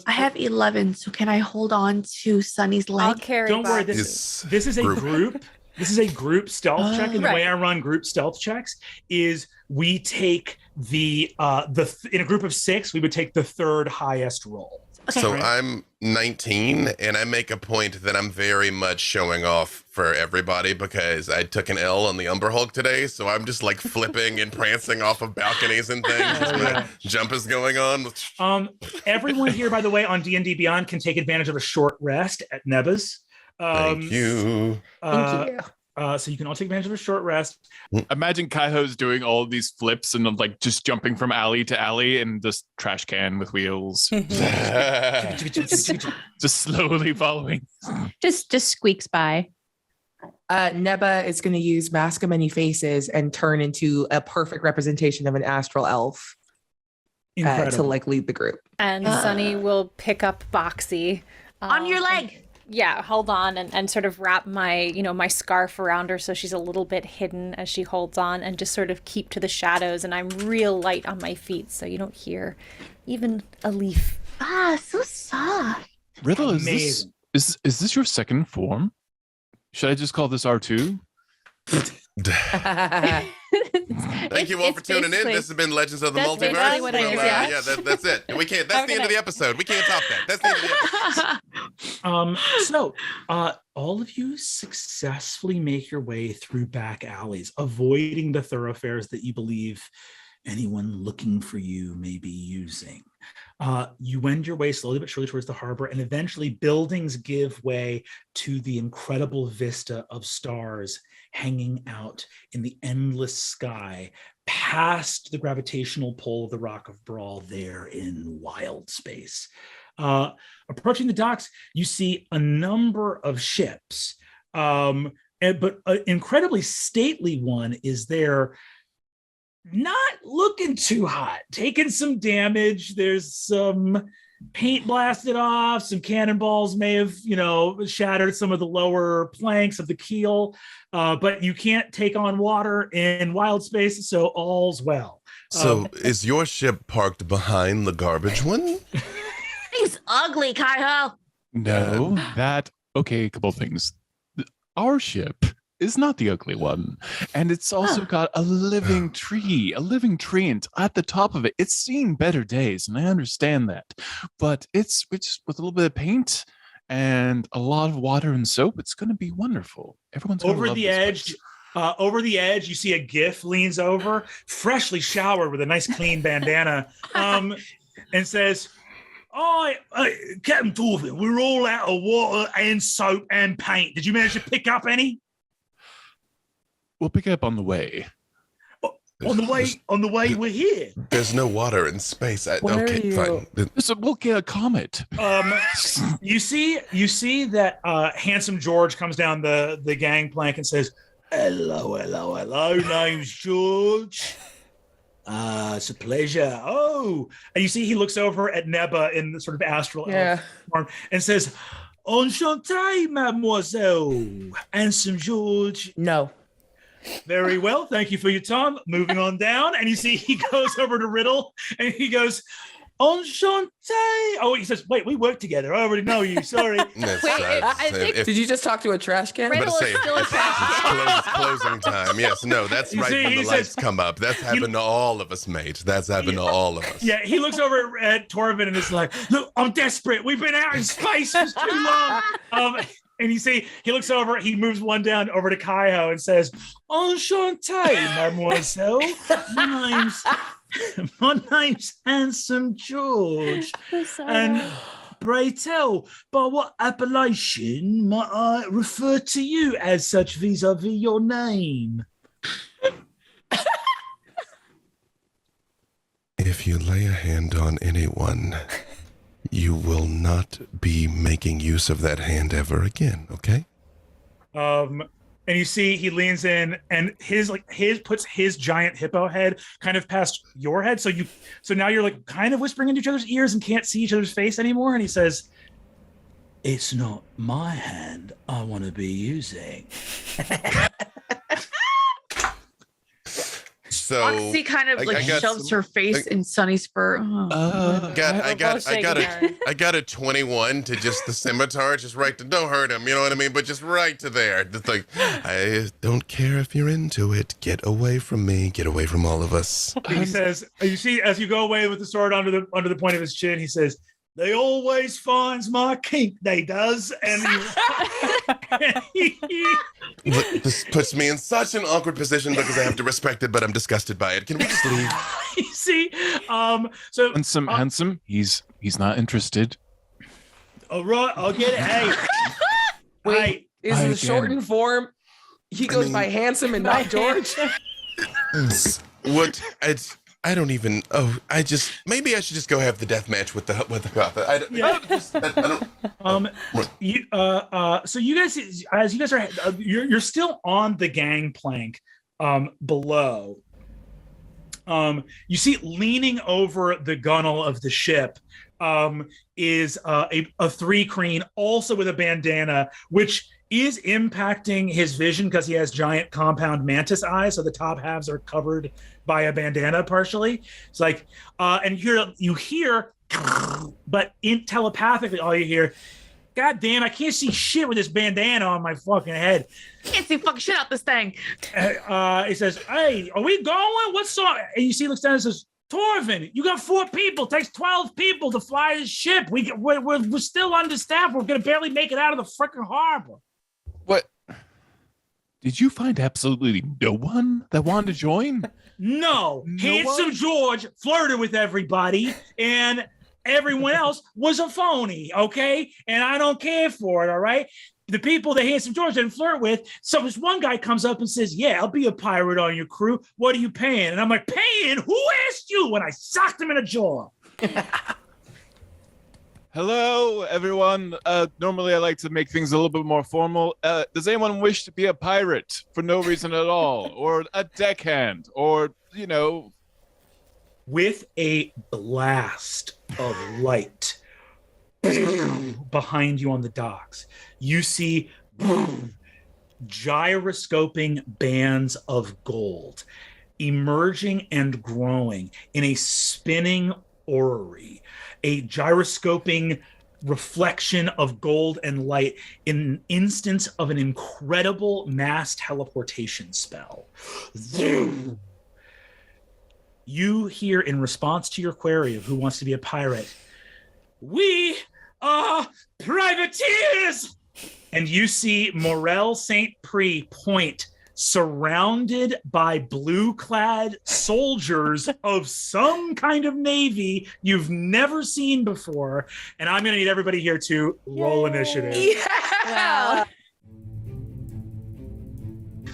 have 11. So can I hold on to Sunny's I'll leg? carry. Don't worry, boxes. this is a group. This is a group stealth check, and the Right. way I run group stealth checks is we take in a group of 6, we would take the third highest roll. Okay. So I'm 19, and I make a point that I'm very much showing off for everybody because I took an L on the Umber Hulk today, so I'm just like flipping and prancing off of balconies and things as my jump is going on. Everyone here, by the way, on D&D Beyond can take advantage of a short rest at Neba's. Thank you. Thank you. So you can all take advantage of a short rest. Imagine Kaiho's doing all these flips and like just jumping from alley to alley in this trash can with wheels, just slowly following. Just squeaks by. Neba is going to use Mask of Many Faces and turn into a perfect representation of an astral elf to like lead the group. And Sunny will pick up Boxy On your leg. Yeah, hold on and sort of wrap my, my scarf around her so she's a little bit hidden as she holds on, and just sort of keep to the shadows, and I'm real light on my feet so you don't hear even a leaf. So soft. Riddle, Amazing. is this your second form? Should I just call this R2? Thank you all for tuning in. This has been Legends of the That's Multiverse. basically what it is, yeah. That's it. We can't. That's the end of the episode. We can't top that. That's the end of the episode. So all of you successfully make your way through back alleys, avoiding the thoroughfares that you believe anyone looking for you may be using. You wend your way slowly but surely towards the harbor, and eventually buildings give way to the incredible vista of stars hanging out in the endless sky past the gravitational pull of the Rock of Brawl there in Wildspace. Approaching the docks, you see a number of ships, but an incredibly stately one is there, not looking too hot, taking some damage. There's some paint blasted off, some cannonballs may have, shattered some of the lower planks of the keel, but you can't take on water in Wildspace, so all's well. So is your ship parked behind the garbage one? He's ugly, Kaiho. No, okay, a couple of things. Our ship is not the ugly one. And it's also got a living tree and at the top of it. It's seen better days, and I understand that. But it's with a little bit of paint and a lot of water and soap. It's going to be wonderful. Everyone's gonna Over love the this edge. place. Over the edge, you see a GIF leans over, freshly showered with a nice clean bandana, and says, Captain Thorfinn, we're all out of water and soap and paint. Did you manage to pick up any? We'll pick it up on the way. On the way we're here. There's no water in space. Where are you? Fine. So we'll get a comet. You see that handsome George comes down the gangplank and says, hello, name's George. It's a pleasure. Oh, and you see he looks over at Neba in the sort of astral elf form and says, Enchanté, mademoiselle. Handsome George. No. Very well. Thank you for your time. Moving on down. And you see he goes over to Riddle and he goes, Enchanté. Oh, he says, wait, we work together. I already know you. Sorry. That's Wait, sad. I think- If- Did you just talk to a trash can? Riddle is still a trash can. It's closing time. Yes, no, that's You right see, when he the says- lights come up. That's happened to all of us, mate. That's happened to all of us. Yeah, he looks over at Torvin and is like, look, I'm desperate. We've been out in space for too long. And you see, he looks over, he moves one down over to Kaiho and says, Enchanté, mademoiselle. My name's Handsome George. I'm so And Pray tell, by what appellation might I refer to you as such vis-a-vis your name? If you lay a hand on anyone, you will not be making use of that hand ever again, okay? And you see he leans in and his puts his giant hippo head kind of past your head. So now you're like kind of whispering into each other's ears and can't see each other's face anymore. And he says, "It's not my hand I want to be using." So Oxy kind of shoves her face in Sunny's fur. I got a 21 to just the scimitar, just right to, don't hurt him, you know what I mean? But just right to there. It's like, I don't care if you're into it. Get away from me. Get away from all of us. He says, you see, as you go away with the sword under the point of his chin, he says, "They always finds my kink, they does." And This puts me in such an awkward position because I have to respect it, but I'm disgusted by it. Can we just leave? You see, so handsome. He's not interested. All right, I'll get it. Hey, Wait, is the shortened form? He goes by handsome and not George. What? I don't even. Oh, maybe I should just go have the death match with the cop. I don't. So you guys, as you guys are, you're still on the gangplank, below. You see, leaning over the gunwale of the ship, is a three crane, also with a bandana, which is impacting his vision because he has giant compound mantis eyes, so the top halves are covered by a bandana partially. It's like, and you hear, but telepathically, all you hear, "God damn, I can't see shit with this bandana on my fucking head." Can't see fucking shit out this thing. He says, "Hey, are we going? What's up?" And you see, looks down and says, "Torvin, you got 4 people. It takes 12 people to fly this ship. We're still understaffed. We're gonna barely make it out of the freaking harbor." What? Did you find absolutely no one that wanted to join? No. Handsome George flirted with everybody, and everyone else was a phony, okay? And I don't care for it, all right? The people that Handsome George didn't flirt with, so this one guy comes up and says, "Yeah, I'll be a pirate on your crew. What are you paying?" And I'm like, "Paying? Who asked you?" When I socked him in the jaw. Hello, everyone. Normally I like to make things a little bit more formal. Does anyone wish to be a pirate for no reason at all? Or a deckhand? Or, With a blast of light behind you on the docks, you see gyroscoping bands of gold emerging and growing in a spinning orrery, a gyroscoping reflection of gold and light in an instance of an incredible mass teleportation spell. You hear, in response to your query of who wants to be a pirate, "We are privateers!" And you see Morel St. Prix point, surrounded by blue-clad soldiers of some kind of navy you've never seen before. And I'm going to need everybody here to roll initiative. Yeah.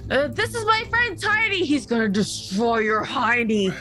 This is my friend Tiny. He's gonna destroy your hiney.